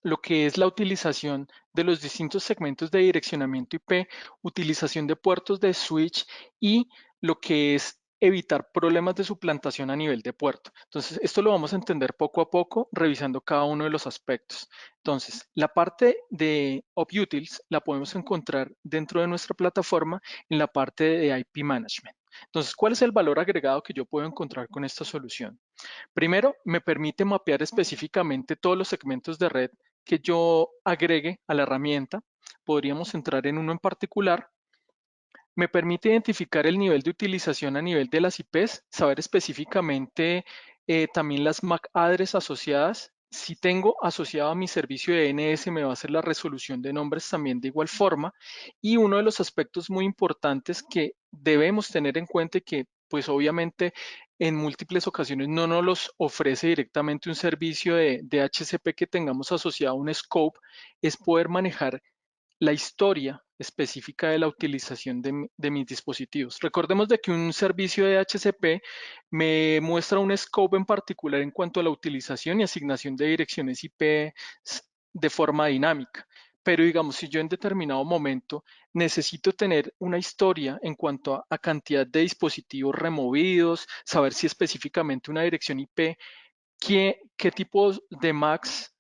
Speaker 2: lo que es la utilización de los distintos segmentos de direccionamiento IP, utilización de puertos de switch y lo que es evitar problemas de suplantación a nivel de puerto. Entonces, esto lo vamos a entender poco a poco, revisando cada uno de los aspectos. Entonces, la parte de OpUtils la podemos encontrar dentro de nuestra plataforma en la parte de IP Management. Entonces, ¿cuál es el valor agregado que yo puedo encontrar con esta solución? Primero, me permite mapear específicamente todos los segmentos de red que yo agregue a la herramienta. Podríamos entrar en uno en particular. Me permite identificar el nivel de utilización a nivel de las IPs, saber específicamente también las MAC address asociadas. Si tengo asociado a mi servicio de DNS, me va a hacer la resolución de nombres también de igual forma. Y uno de los aspectos muy importantes que debemos tener en cuenta y que pues obviamente en múltiples ocasiones no nos los ofrece directamente un servicio de DHCP que tengamos asociado a un scope, es poder manejar la historia específica de la utilización de mis dispositivos. Recordemos de que un servicio de HCP me muestra un scope en particular en cuanto a la utilización y asignación de direcciones IP de forma dinámica. Pero digamos, si yo en determinado momento necesito tener una historia en cuanto a cantidad de dispositivos removidos, saber si específicamente una dirección IP, qué tipo de MACs.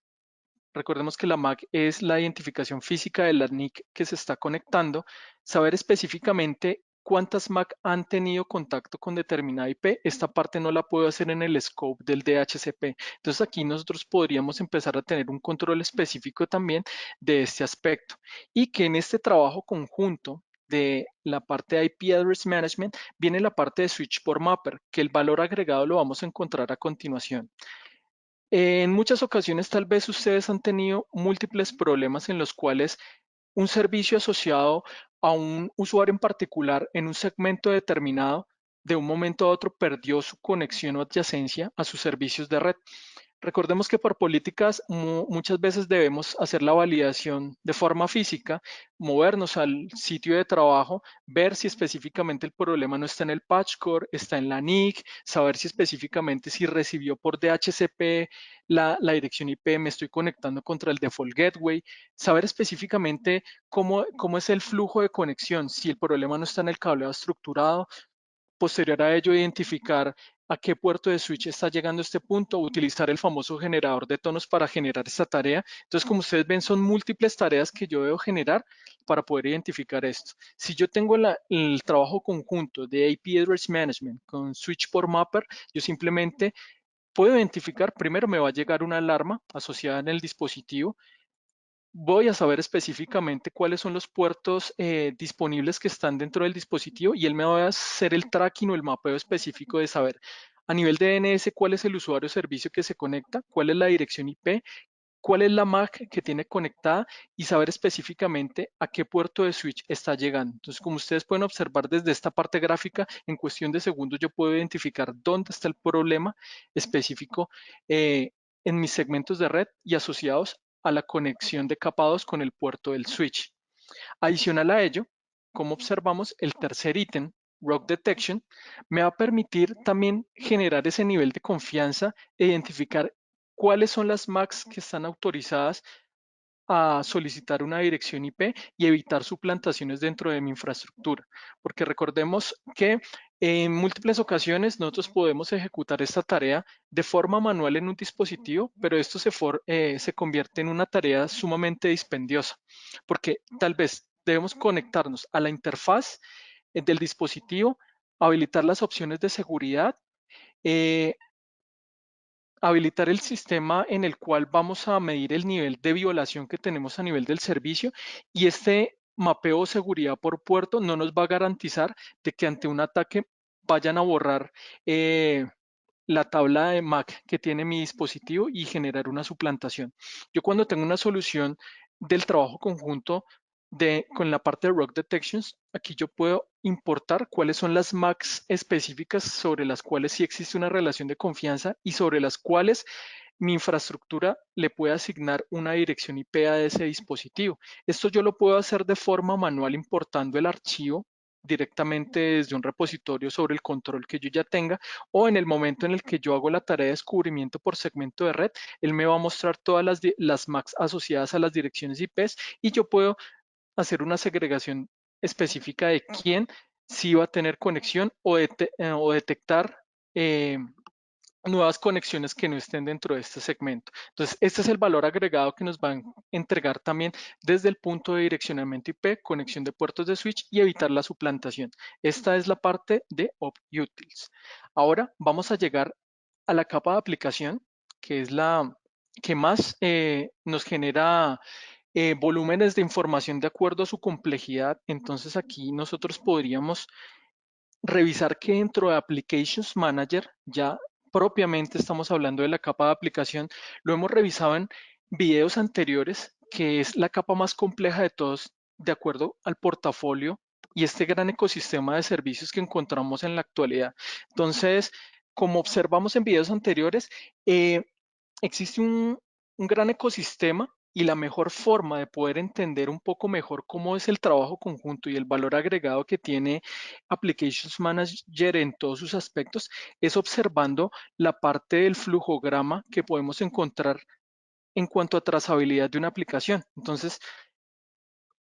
Speaker 2: Recordemos que la MAC es la identificación física de la NIC que se está conectando. Saber específicamente cuántas MAC han tenido contacto con determinada IP, esta parte no la puedo hacer en el scope del DHCP. Entonces aquí nosotros podríamos empezar a tener un control específico también de este aspecto y que en este trabajo conjunto de la parte de IP Address Management viene la parte de Switch por Mapper, que el valor agregado lo vamos a encontrar a continuación. En muchas ocasiones tal vez ustedes han tenido múltiples problemas en los cuales un servicio asociado a un usuario en particular en un segmento determinado de un momento a otro perdió su conexión o adyacencia a sus servicios de red. Recordemos que por políticas muchas veces debemos hacer la validación de forma física, movernos al sitio de trabajo, ver si específicamente el problema no está en el patch core, está en la NIC, saber si específicamente si recibió por DHCP la dirección IP, me estoy conectando contra el default gateway, saber específicamente cómo es el flujo de conexión, si el problema no está en el cableado estructurado. Posterior a ello, identificar a qué puerto de switch está llegando este punto, utilizar el famoso generador de tonos para generar esta tarea. Entonces, como ustedes ven, son múltiples tareas que yo debo generar para poder identificar esto. Si yo tengo el trabajo conjunto de IP Address Management con Switch por Mapper, yo simplemente puedo identificar, primero me va a llegar una alarma asociada en el dispositivo, voy a saber específicamente cuáles son los puertos disponibles que están dentro del dispositivo y él me va a hacer el tracking o el mapeo específico de saber a nivel de DNS cuál es el usuario o servicio que se conecta, cuál es la dirección IP, cuál es la MAC que tiene conectada y saber específicamente a qué puerto de switch está llegando. Entonces, como ustedes pueden observar desde esta parte gráfica, en cuestión de segundos yo puedo identificar dónde está el problema específico en mis segmentos de red y asociados a la conexión de capados con el puerto del switch. Adicional a ello, como observamos, el tercer ítem, Rock Detection, me va a permitir también generar ese nivel de confianza e identificar cuáles son las MACs que están autorizadas a solicitar una dirección IP y evitar suplantaciones dentro de mi infraestructura. Porque recordemos que en múltiples ocasiones nosotros podemos ejecutar esta tarea de forma manual en un dispositivo, pero esto se convierte en una tarea sumamente dispendiosa, porque tal vez debemos conectarnos a la interfaz del dispositivo, habilitar las opciones de seguridad, eh, habilitar el sistema en el cual vamos a medir el nivel de violación que tenemos a nivel del servicio y este mapeo de seguridad por puerto no nos va a garantizar de que ante un ataque vayan a borrar la tabla de MAC que tiene mi dispositivo y generar una suplantación. Yo cuando tengo una solución del trabajo conjunto con la parte de Rock Detections, aquí yo puedo importar cuáles son las MACs específicas sobre las cuales sí existe una relación de confianza y sobre las cuales mi infraestructura le puede asignar una dirección IP a ese dispositivo. Esto yo lo puedo hacer de forma manual importando el archivo directamente desde un repositorio sobre el control que yo ya tenga, o en el momento en el que yo hago la tarea de descubrimiento por segmento de red, él me va a mostrar todas las MACs asociadas a las direcciones IPs y yo puedo hacer una segregación específica de quién sí va a tener conexión o detectar eh, nuevas conexiones que no estén dentro de este segmento. Entonces, este es el valor agregado que nos van a entregar también desde el punto de direccionamiento IP, conexión de puertos de switch y evitar la suplantación. Esta es la parte de OpUtils. Ahora vamos a llegar a la capa de aplicación, que es la que más nos genera volúmenes de información de acuerdo a su complejidad. Entonces aquí nosotros podríamos revisar que dentro de Applications Manager, ya propiamente estamos hablando de la capa de aplicación, lo hemos revisado en videos anteriores, que es la capa más compleja de todos, de acuerdo al portafolio y este gran ecosistema de servicios que encontramos en la actualidad. Entonces, como observamos en videos anteriores, eh, existe un gran ecosistema y la mejor forma de poder entender un poco mejor cómo es el trabajo conjunto y el valor agregado que tiene Applications Manager en todos sus aspectos es observando la parte del flujograma que podemos encontrar en cuanto a trazabilidad de una aplicación. Entonces,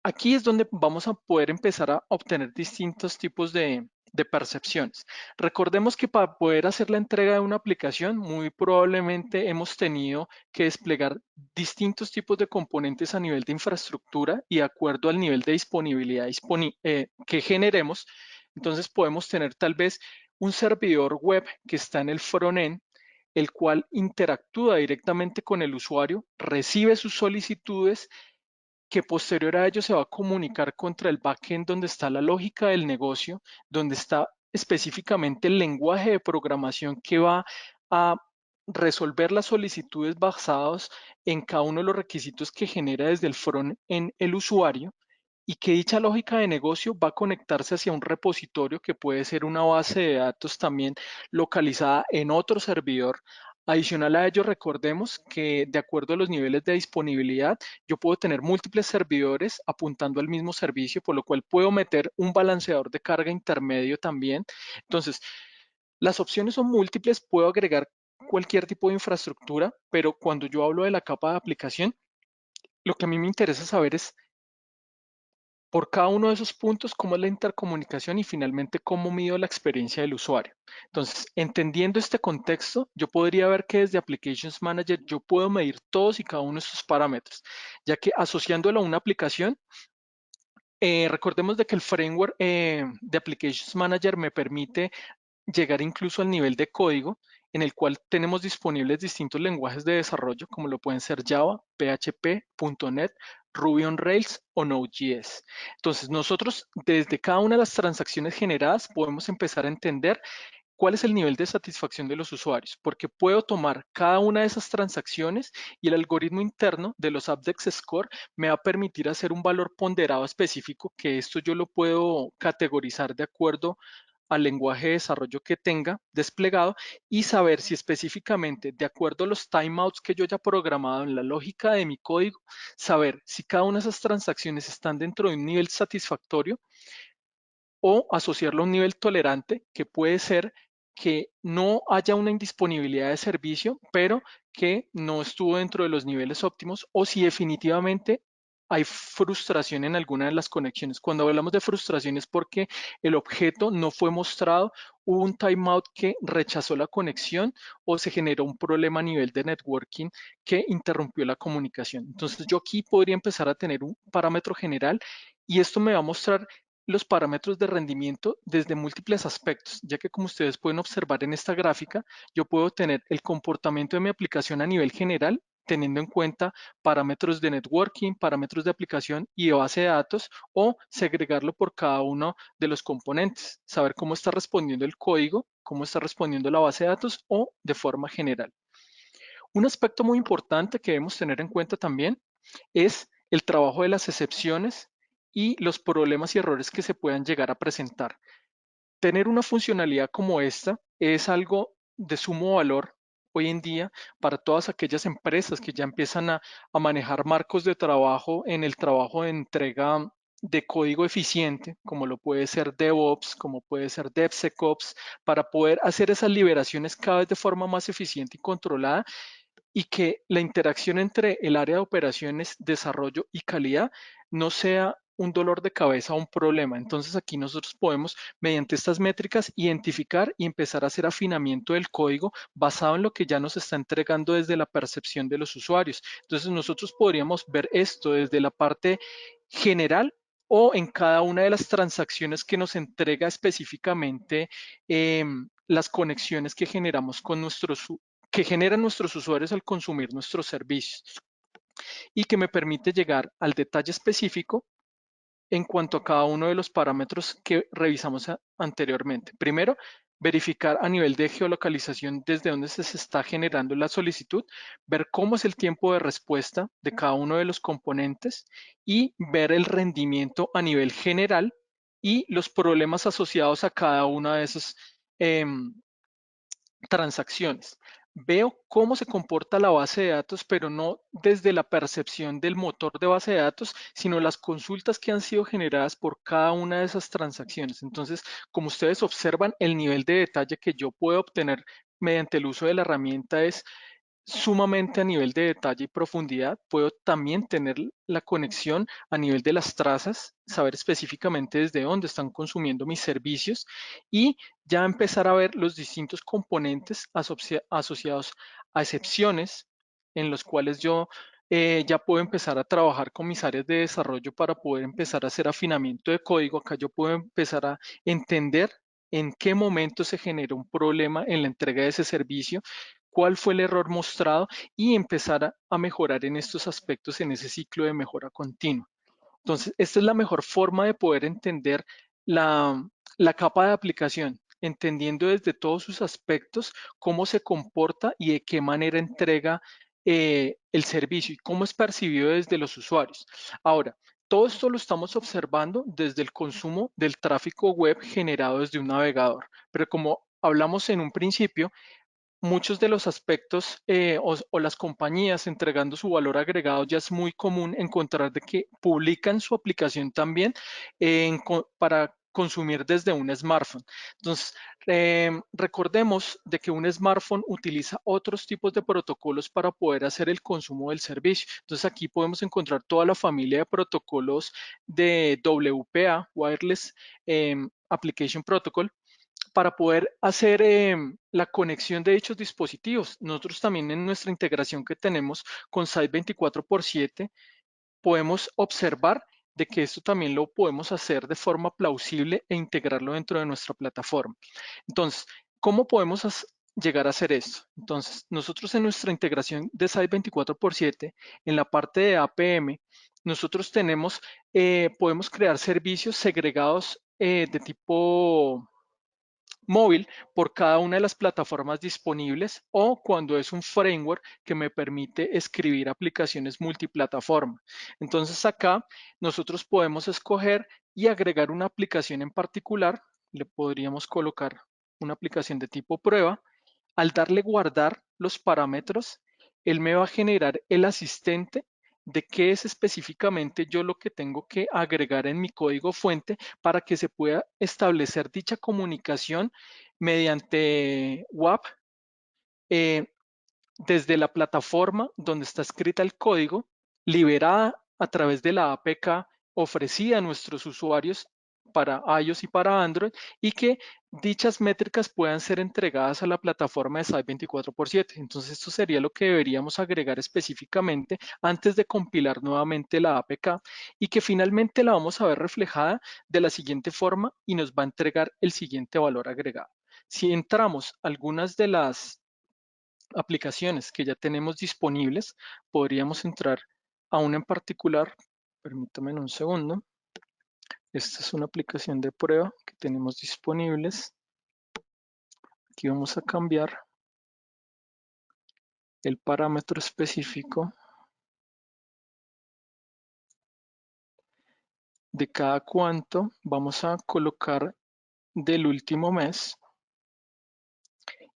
Speaker 2: aquí es donde vamos a poder empezar a obtener distintos tipos de percepciones. Recordemos que para poder hacer la entrega de una aplicación, muy probablemente hemos tenido que desplegar distintos tipos de componentes a nivel de infraestructura y de acuerdo al nivel de disponibilidad que generemos. Entonces podemos tener tal vez un servidor web que está en el frontend, el cual interactúa directamente con el usuario, recibe sus solicitudes que posterior a ello se va a comunicar contra el backend donde está la lógica del negocio, donde está específicamente el lenguaje de programación que va a resolver las solicitudes basadas en cada uno de los requisitos que genera desde el front en el usuario y que dicha lógica de negocio va a conectarse hacia un repositorio que puede ser una base de datos también localizada en otro servidor. Adicional a ello, recordemos que de acuerdo a los niveles de disponibilidad, yo puedo tener múltiples servidores apuntando al mismo servicio, por lo cual puedo meter un balanceador de carga intermedio también. Entonces, las opciones son múltiples, puedo agregar cualquier tipo de infraestructura, pero cuando yo hablo de la capa de aplicación, lo que a mí me interesa saber es por cada uno de esos puntos, cómo es la intercomunicación y finalmente cómo mido la experiencia del usuario. Entonces, entendiendo este contexto, yo podría ver que desde Applications Manager yo puedo medir todos y cada uno de estos parámetros, ya que asociándolo a una aplicación, recordemos de que el framework de Applications Manager me permite llegar incluso al nivel de código en el cual tenemos disponibles distintos lenguajes de desarrollo, como lo pueden ser Java, PHP, .NET, Ruby on Rails o Node.js. Entonces, nosotros desde cada una de las transacciones generadas podemos empezar a entender cuál es el nivel de satisfacción de los usuarios, porque puedo tomar cada una de esas transacciones y el algoritmo interno de los Apdex Score me va a permitir hacer un valor ponderado específico, que esto yo lo puedo categorizar de acuerdo al lenguaje de desarrollo que tenga desplegado y saber si específicamente, de acuerdo a los timeouts que yo haya programado en la lógica de mi código, saber si cada una de esas transacciones están dentro de un nivel satisfactorio o asociarlo a un nivel tolerante que puede ser que no haya una indisponibilidad de servicio, pero que no estuvo dentro de los niveles óptimos, o si definitivamente hay frustración en alguna de las conexiones. Cuando hablamos de frustración es porque el objeto no fue mostrado, hubo un timeout que rechazó la conexión o se generó un problema a nivel de networking que interrumpió la comunicación. Entonces yo aquí podría empezar a tener un parámetro general y esto me va a mostrar los parámetros de rendimiento desde múltiples aspectos, ya que como ustedes pueden observar en esta gráfica, yo puedo tener el comportamiento de mi aplicación a nivel general, teniendo en cuenta parámetros de networking, parámetros de aplicación y de base de datos, o segregarlo por cada uno de los componentes, saber cómo está respondiendo el código, cómo está respondiendo la base de datos o de forma general. Un aspecto muy importante que debemos tener en cuenta también es el trabajo de las excepciones y los problemas y errores que se puedan llegar a presentar. Tener una funcionalidad como esta es algo de sumo valor hoy en día para todas aquellas empresas que ya empiezan a manejar marcos de trabajo en el trabajo de entrega de código eficiente, como lo puede ser DevOps, como puede ser DevSecOps, para poder hacer esas liberaciones cada vez de forma más eficiente y controlada y que la interacción entre el área de operaciones, desarrollo y calidad no sea un dolor de cabeza o un problema. Entonces aquí nosotros podemos, mediante estas métricas, identificar y empezar a hacer afinamiento del código basado en lo que ya nos está entregando desde la percepción de los usuarios. Entonces nosotros podríamos ver esto desde la parte general o en cada una de las transacciones que nos entrega específicamente las conexiones que generamos con que generan nuestros usuarios al consumir nuestros servicios y que me permite llegar al detalle específico en cuanto a cada uno de los parámetros que revisamos anteriormente. Primero, verificar a nivel de geolocalización desde dónde se está generando la solicitud, ver cómo es el tiempo de respuesta de cada uno de los componentes y ver el rendimiento a nivel general y los problemas asociados a cada una de esas transacciones. Veo cómo se comporta la base de datos, pero no desde la percepción del motor de base de datos, sino las consultas que han sido generadas por cada una de esas transacciones. Entonces, como ustedes observan, el nivel de detalle que yo puedo obtener mediante el uso de la herramienta es sumamente a nivel de detalle y profundidad. Puedo también tener la conexión a nivel de las trazas, saber específicamente desde dónde están consumiendo mis servicios y ya empezar a ver los distintos componentes asociados a excepciones en los cuales yo ya puedo empezar a trabajar con mis áreas de desarrollo para poder empezar a hacer afinamiento de código. Acá yo puedo empezar a entender en qué momento se generó un problema en la entrega de ese servicio, cuál fue el error mostrado y empezar a mejorar en estos aspectos en ese ciclo de mejora continua. Entonces, esta es la mejor forma de poder entender la capa de aplicación, entendiendo desde todos sus aspectos cómo se comporta y de qué manera entrega el servicio y cómo es percibido desde los usuarios. Ahora, todo esto lo estamos observando desde el consumo del tráfico web generado desde un navegador, pero como hablamos en un principio, muchos de los aspectos o las compañías entregando su valor agregado ya es muy común encontrar de que publican su aplicación también para consumir desde un smartphone. Entonces, recordemos de que un smartphone utiliza otros tipos de protocolos para poder hacer el consumo del servicio. Entonces, aquí podemos encontrar toda la familia de protocolos de WPA, Wireless Application Protocol, para poder hacer la conexión de dichos dispositivos. Nosotros también en nuestra integración que tenemos con Site 24x7 podemos observar de que esto también lo podemos hacer de forma plausible e integrarlo dentro de nuestra plataforma. Entonces, ¿cómo podemos llegar a hacer esto? Entonces, nosotros en nuestra integración de Site 24x7, en la parte de APM, nosotros podemos crear servicios segregados de tipo móvil por cada una de las plataformas disponibles o cuando es un framework que me permite escribir aplicaciones multiplataforma. Entonces acá nosotros podemos escoger y agregar una aplicación en particular. Le podríamos colocar una aplicación de tipo prueba. Al darle guardar los parámetros, él me va a generar el asistente de qué es específicamente yo lo que tengo que agregar en mi código fuente para que se pueda establecer dicha comunicación mediante WAP eh, desde la plataforma donde está escrita el código, liberada a través de la APK ofrecida a nuestros usuarios para iOS y para Android, y que dichas métricas puedan ser entregadas a la plataforma de Site 24x7. Entonces, esto sería lo que deberíamos agregar específicamente antes de compilar nuevamente la APK y que finalmente la vamos a ver reflejada de la siguiente forma y nos va a entregar el siguiente valor agregado. Si entramos a algunas de las aplicaciones que ya tenemos disponibles, podríamos entrar a una en particular. Permítame un segundo. Esta es una aplicación de prueba que tenemos disponibles. Aquí vamos a cambiar el parámetro específico de cada cuánto vamos a colocar del último mes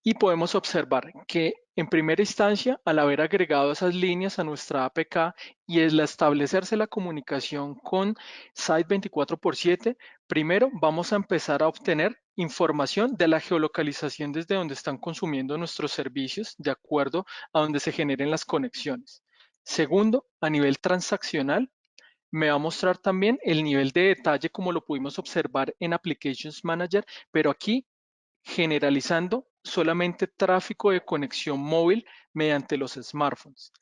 Speaker 2: y podemos observar que en primera instancia, al haber agregado esas líneas a nuestra APK y el establecerse la comunicación con Site 24/7, primero vamos a empezar a obtener información de la geolocalización desde donde están consumiendo nuestros servicios de acuerdo a donde se generen las conexiones. Segundo, a nivel transaccional, me va a mostrar también el nivel de detalle como lo pudimos observar en Applications Manager, pero aquí generalizando solamente tráfico de conexión móvil mediante los smartphones.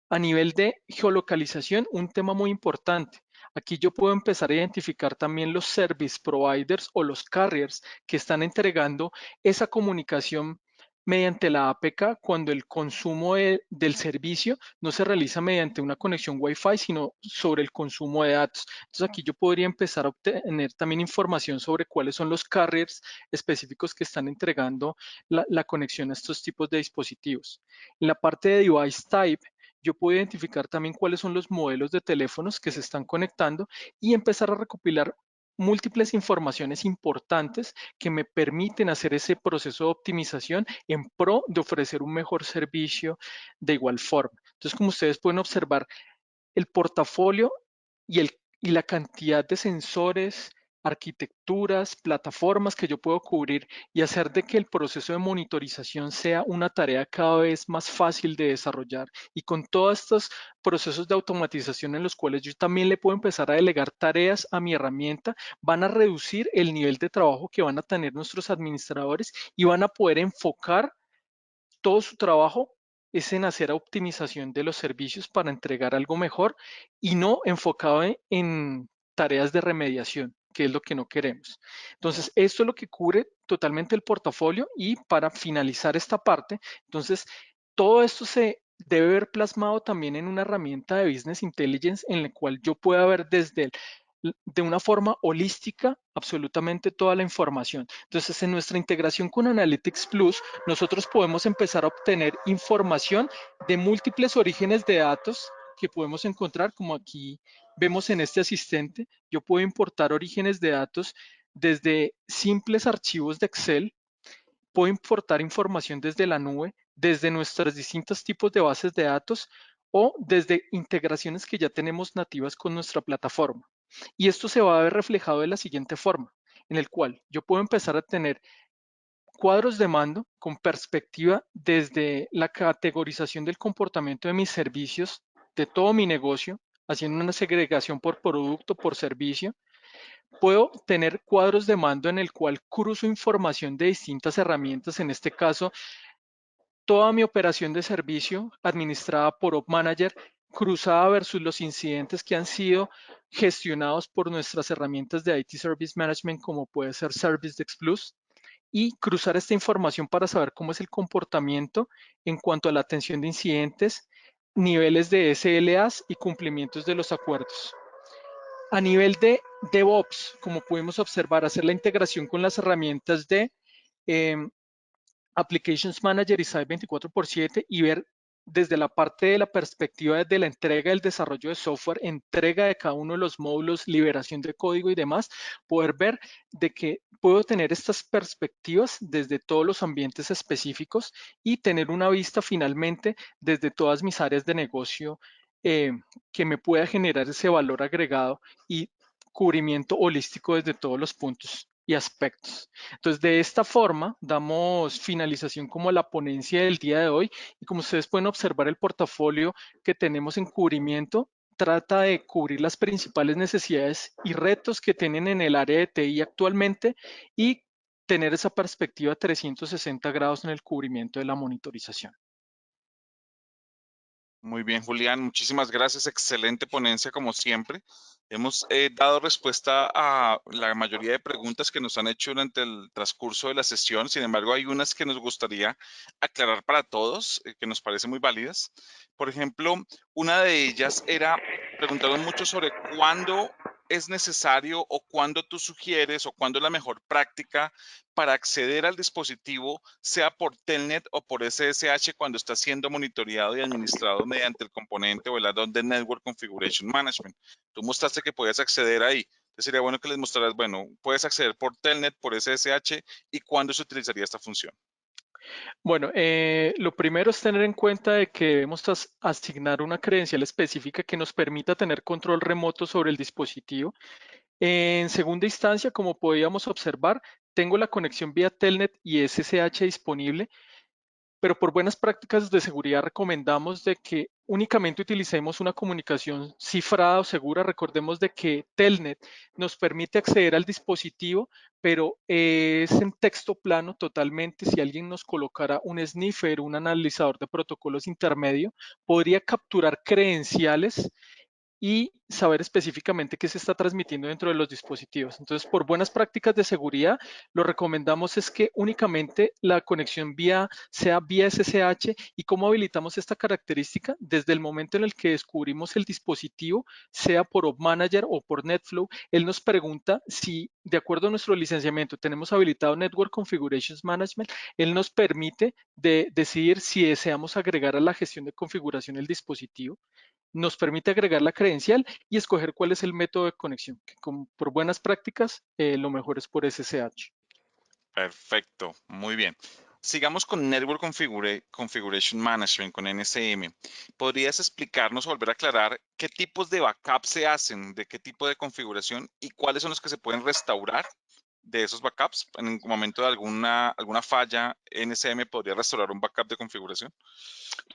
Speaker 2: A nivel de geolocalización, un tema muy importante. Aquí yo puedo empezar a identificar también los service providers o los carriers que están entregando esa comunicación mediante la APK cuando el consumo del servicio no se realiza mediante una conexión Wi-Fi, sino sobre el consumo de datos. Entonces aquí yo podría empezar a obtener también información sobre cuáles son los carriers específicos que están entregando la conexión a estos tipos de dispositivos. En la parte de device type, yo puedo identificar también cuáles son los modelos de teléfonos que se están conectando y empezar a recopilar múltiples informaciones importantes que me permiten hacer ese proceso de optimización en pro de ofrecer un mejor servicio de igual forma. Entonces, como ustedes pueden observar, el portafolio y la cantidad de sensores, arquitecturas, plataformas que yo puedo cubrir y hacer de que el proceso de monitorización sea una tarea cada vez más fácil de desarrollar. Y con todos estos procesos de automatización en los cuales yo también le puedo empezar a delegar tareas a mi herramienta, van a reducir el nivel de trabajo que van a tener nuestros administradores y van a poder enfocar todo su trabajo es en hacer optimización de los servicios para entregar algo mejor y no enfocado en tareas de remediación, que es lo que no queremos. Entonces, esto es lo que cubre totalmente el portafolio y para finalizar esta parte, entonces, todo esto se debe ver plasmado también en una herramienta de Business Intelligence en la cual yo pueda ver de una forma holística absolutamente toda la información. Entonces, en nuestra integración con Analytics Plus, nosotros podemos empezar a obtener información de múltiples orígenes de datos que podemos encontrar, como aquí vemos en este asistente. Yo puedo importar orígenes de datos desde simples archivos de Excel, puedo importar información desde la nube, desde nuestros distintos tipos de bases de datos o desde integraciones que ya tenemos nativas con nuestra plataforma. Y esto se va a ver reflejado de la siguiente forma, en el cual yo puedo empezar a tener cuadros de mando con perspectiva desde la categorización del comportamiento de mis servicios, de todo mi negocio, haciendo una segregación por producto, por servicio. Puedo tener cuadros de mando en el cual cruzo información de distintas herramientas, en este caso, toda mi operación de servicio administrada por Op Manager cruzada versus los incidentes que han sido gestionados por nuestras herramientas de IT Service Management, como puede ser ServiceDesk Plus, y cruzar esta información para saber cómo es el comportamiento en cuanto a la atención de incidentes, niveles de SLAs y cumplimientos de los acuerdos. A nivel de DevOps, como pudimos observar, hacer la integración con las herramientas de eh, Applications Manager y Site 24/7 y ver desde la parte de la perspectiva de la entrega del desarrollo de software, entrega de cada uno de los módulos, liberación de código y demás, poder ver de que puedo tener estas perspectivas desde todos los ambientes específicos y tener una vista finalmente desde todas mis áreas de negocio que me pueda generar ese valor agregado y cubrimiento holístico desde todos los puntos y aspectos. Entonces, de esta forma, damos finalización como a la ponencia del día de hoy y como ustedes pueden observar, el portafolio que tenemos en cubrimiento trata de cubrir las principales necesidades y retos que tienen en el área de TI actualmente y tener esa perspectiva 360 grados en el cubrimiento de la monitorización.
Speaker 1: Muy bien, Julián, muchísimas gracias. Excelente ponencia como siempre. Hemos dado respuesta a la mayoría de preguntas que nos han hecho durante el transcurso de la sesión. Sin embargo, hay unas que nos gustaría aclarar para todos, que nos parecen muy válidas. Por ejemplo, una de ellas era, preguntaron mucho sobre cuándo es necesario o cuándo tú sugieres o cuándo es la mejor práctica para acceder al dispositivo, sea por Telnet o por SSH, cuando está siendo monitoreado y administrado mediante el componente o el add-on de Network Configuration Management. Tú mostraste que podías acceder ahí. Entonces sería bueno que les mostraras, bueno, puedes acceder por Telnet, por SSH y cuándo se utilizaría esta función.
Speaker 2: Bueno, lo primero es tener en cuenta de que debemos asignar una credencial específica que nos permita tener control remoto sobre el dispositivo. En segunda instancia, como podíamos observar, tengo la conexión vía Telnet y SSH disponible, pero por buenas prácticas de seguridad recomendamos de que únicamente utilicemos una comunicación cifrada o segura. Recordemos de que Telnet nos permite acceder al dispositivo, pero es en texto plano totalmente. Si alguien nos colocara un sniffer, un analizador de protocolos intermedio, podría capturar credenciales y saber específicamente qué se está transmitiendo dentro de los dispositivos. Entonces, por buenas prácticas de seguridad, lo recomendamos es que únicamente la conexión sea vía SSH. ¿Y cómo habilitamos esta característica? Desde el momento en el que descubrimos el dispositivo, sea por App Manager o por NetFlow, él nos pregunta si, de acuerdo a nuestro licenciamiento, tenemos habilitado Network Configurations Management. Él nos permite decidir si deseamos agregar a la gestión de configuración el dispositivo, nos permite agregar la credencial y escoger cuál es el método de conexión, que por buenas prácticas lo mejor es por SSH.
Speaker 1: Perfecto, muy bien. Sigamos con Network Configuration Management, con NSM. ¿Podrías explicarnos o volver a aclarar qué tipos de backups se hacen, de qué tipo de configuración y cuáles son los que se pueden restaurar de esos backups? En el momento de alguna falla, NSM podría restaurar un backup de configuración.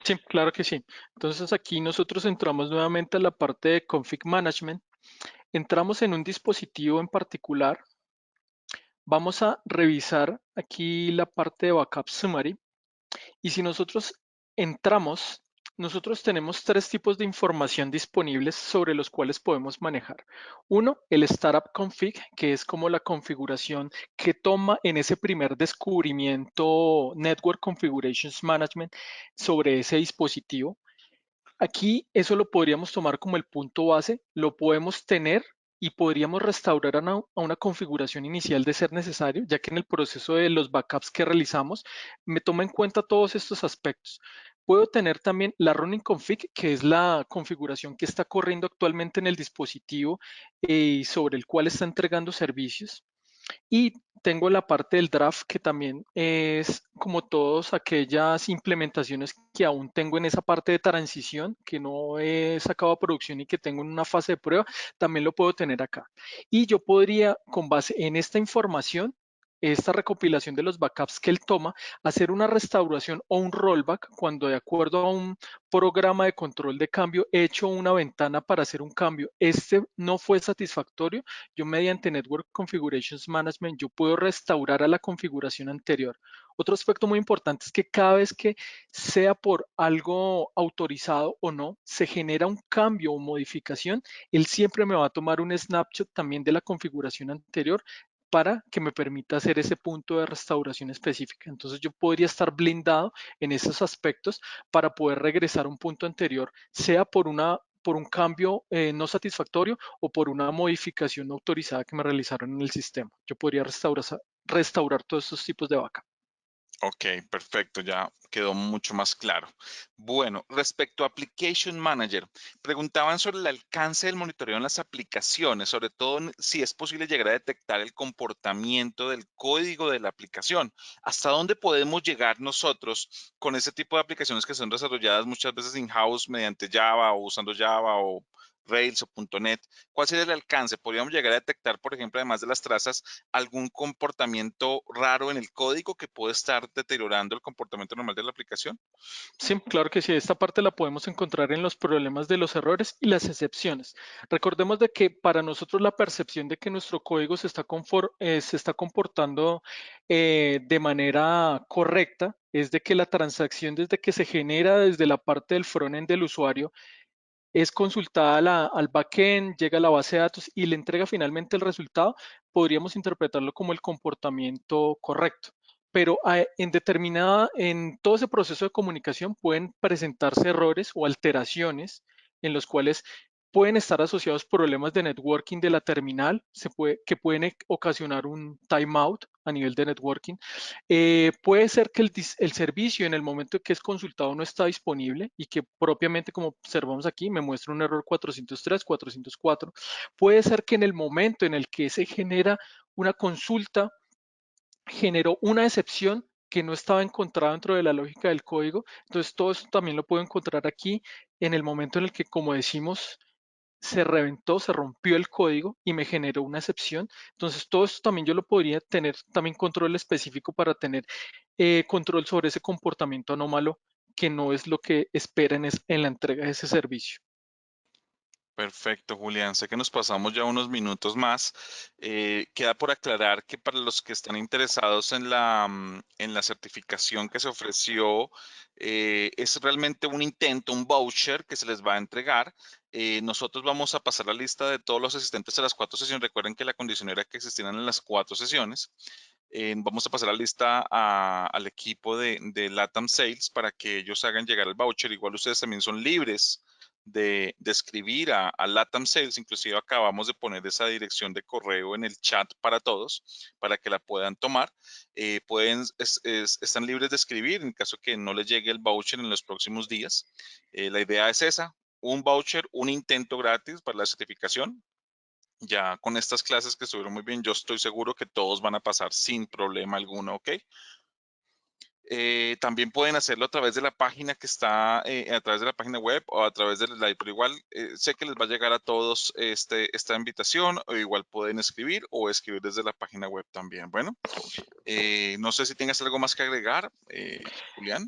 Speaker 2: Sí, claro que sí. Entonces aquí nosotros entramos nuevamente a la parte de Config Management. Entramos en un dispositivo en particular. Vamos a revisar aquí la parte de Backup Summary. Y si nosotros entramos, nosotros tenemos tres tipos de información disponibles sobre los cuales podemos manejar. Uno, el Startup Config, que es como la configuración que toma en ese primer descubrimiento Network Configurations Management sobre ese dispositivo. Aquí eso lo podríamos tomar como el punto base, lo podemos tener y podríamos restaurar a una configuración inicial de ser necesario, ya que en el proceso de los backups que realizamos me toma en cuenta todos estos aspectos. Puedo tener también la running config, que es la configuración que está corriendo actualmente en el dispositivo y sobre el cual está entregando servicios. Y tengo la parte del draft, que también es como todas aquellas implementaciones que aún tengo en esa parte de transición, que no he sacado a producción y que tengo en una fase de prueba, también lo puedo tener acá. Y yo podría, con base en esta información, esta recopilación de los backups que él toma, hacer una restauración o un rollback cuando, de acuerdo a un programa de control de cambio, he hecho una ventana para hacer un cambio. Este no fue satisfactorio. Yo, mediante Network Configurations Management, yo puedo restaurar a la configuración anterior. Otro aspecto muy importante es que cada vez que sea por algo autorizado o no, se genera un cambio o modificación, él siempre me va a tomar un snapshot también de la configuración anterior para que me permita hacer ese punto de restauración específica. Entonces yo podría estar blindado en esos aspectos para poder regresar a un punto anterior, sea por un cambio no satisfactorio o por una modificación no autorizada que me realizaron en el sistema. Yo podría restaurar todos estos tipos de backup.
Speaker 1: Ok, perfecto, ya quedó mucho más claro. Bueno, respecto a Application Manager, preguntaban sobre el alcance del monitoreo en las aplicaciones, sobre todo si es posible llegar a detectar el comportamiento del código de la aplicación. ¿Hasta dónde podemos llegar nosotros con ese tipo de aplicaciones que son desarrolladas muchas veces in-house mediante Java o usando Java o Rails o .NET? ¿Cuál sería el alcance? ¿Podríamos llegar a detectar, por ejemplo, además de las trazas, algún comportamiento raro en el código que puede estar deteriorando el comportamiento normal de la aplicación?
Speaker 2: Sí, claro que sí. Esta parte la podemos encontrar en los problemas de los errores y las excepciones. Recordemos de que para nosotros la percepción de que nuestro código se está comportando de manera correcta es de que la transacción, desde que se genera desde la parte del frontend del usuario, es consultada al backend, llega a la base de datos y le entrega finalmente el resultado. Podríamos interpretarlo como el comportamiento correcto. Pero en todo ese proceso de comunicación pueden presentarse errores o alteraciones en los cuales pueden estar asociados problemas de networking de la terminal, que pueden ocasionar un timeout a nivel de networking. Puede ser que el servicio en el momento que es consultado no está disponible y que propiamente, como observamos aquí, me muestra un error 403, 404. Puede ser que en el momento en el que se genera una consulta, generó una excepción que no estaba encontrado dentro de la lógica del código. Entonces, todo esto también lo puedo encontrar aquí en el momento en el que, como decimos, se reventó, se rompió el código y me generó una excepción. Entonces, todo esto también yo lo podría tener también control específico para tener control sobre ese comportamiento anómalo que no es lo que esperan en la entrega de ese servicio.
Speaker 1: Perfecto, Julián. Sé que nos pasamos ya unos minutos más. Queda por aclarar que para los que están interesados en en la certificación que se ofreció, es realmente un intento, un voucher que se les va a entregar. Nosotros vamos a pasar la lista de todos los asistentes a las 4 sesiones. Recuerden que la condición era que existieran en las 4 sesiones. Vamos a pasar la lista al equipo de LATAM Sales para que ellos hagan llegar el voucher. Igual ustedes también son libres de escribir a LATAM Sales. Inclusive acabamos de poner esa dirección de correo en el chat para todos, para que la puedan tomar. Están libres de escribir en caso que no les llegue el voucher en los próximos días. La idea es esa, un voucher, un intento gratis para la certificación. Ya con estas clases que estuvieron muy bien, yo estoy seguro que todos van a pasar sin problema alguno, ¿ok? También pueden hacerlo a través de la página que está, a través de la página web o a través del slide, pero igual sé que les va a llegar a todos esta invitación, o igual pueden escribir o escribir desde la página web también. Bueno, no sé si tengas algo más que agregar, Julián.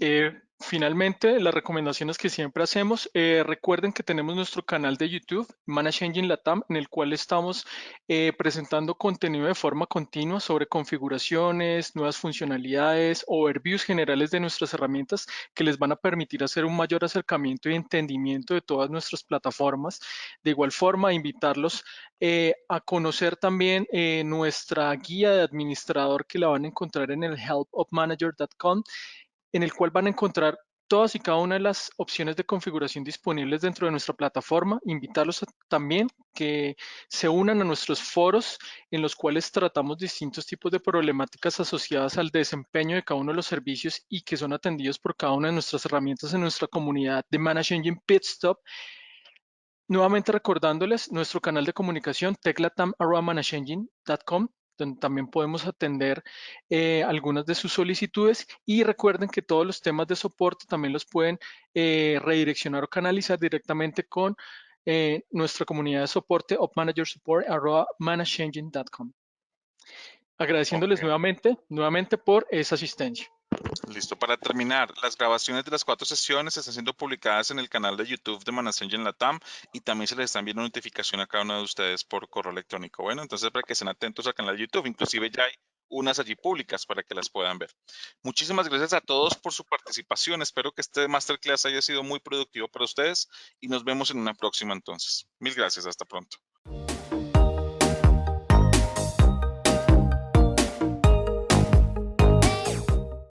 Speaker 2: Finalmente, las recomendaciones que siempre hacemos, recuerden que tenemos nuestro canal de YouTube, Manage Engine Latam, en el cual estamos presentando contenido de forma continua sobre configuraciones, nuevas funcionalidades, overviews generales de nuestras herramientas que les van a permitir hacer un mayor acercamiento y entendimiento de todas nuestras plataformas. De igual forma, invitarlos a conocer también nuestra guía de administrador que la van a encontrar en el helpofmanager.com, en el cual van a encontrar todas y cada una de las opciones de configuración disponibles dentro de nuestra plataforma. Invitarlos también que se unan a nuestros foros en los cuales tratamos distintos tipos de problemáticas asociadas al desempeño de cada uno de los servicios y que son atendidos por cada una de nuestras herramientas en nuestra comunidad de Manage Engine Pitstop. Nuevamente recordándoles nuestro canal de comunicación teclatam@manageengine.com, donde también podemos atender algunas de sus solicitudes, y recuerden que todos los temas de soporte también los pueden redireccionar o canalizar directamente con nuestra comunidad de soporte opmanagersupport@manageengine.com. Agradeciéndoles
Speaker 1: Ok.
Speaker 2: nuevamente por esa asistencia.
Speaker 1: Listo, para terminar, las grabaciones de las 4 sesiones están siendo publicadas en el canal de YouTube de Manassenger en Latam y también se les están enviando notificación a cada uno de ustedes por correo electrónico. Bueno, entonces para que estén atentos al canal de YouTube, inclusive ya hay unas allí públicas para que las puedan ver. Muchísimas gracias a todos por su participación. Espero que este masterclass haya sido muy productivo para ustedes y nos vemos en una próxima entonces. Mil gracias, hasta pronto.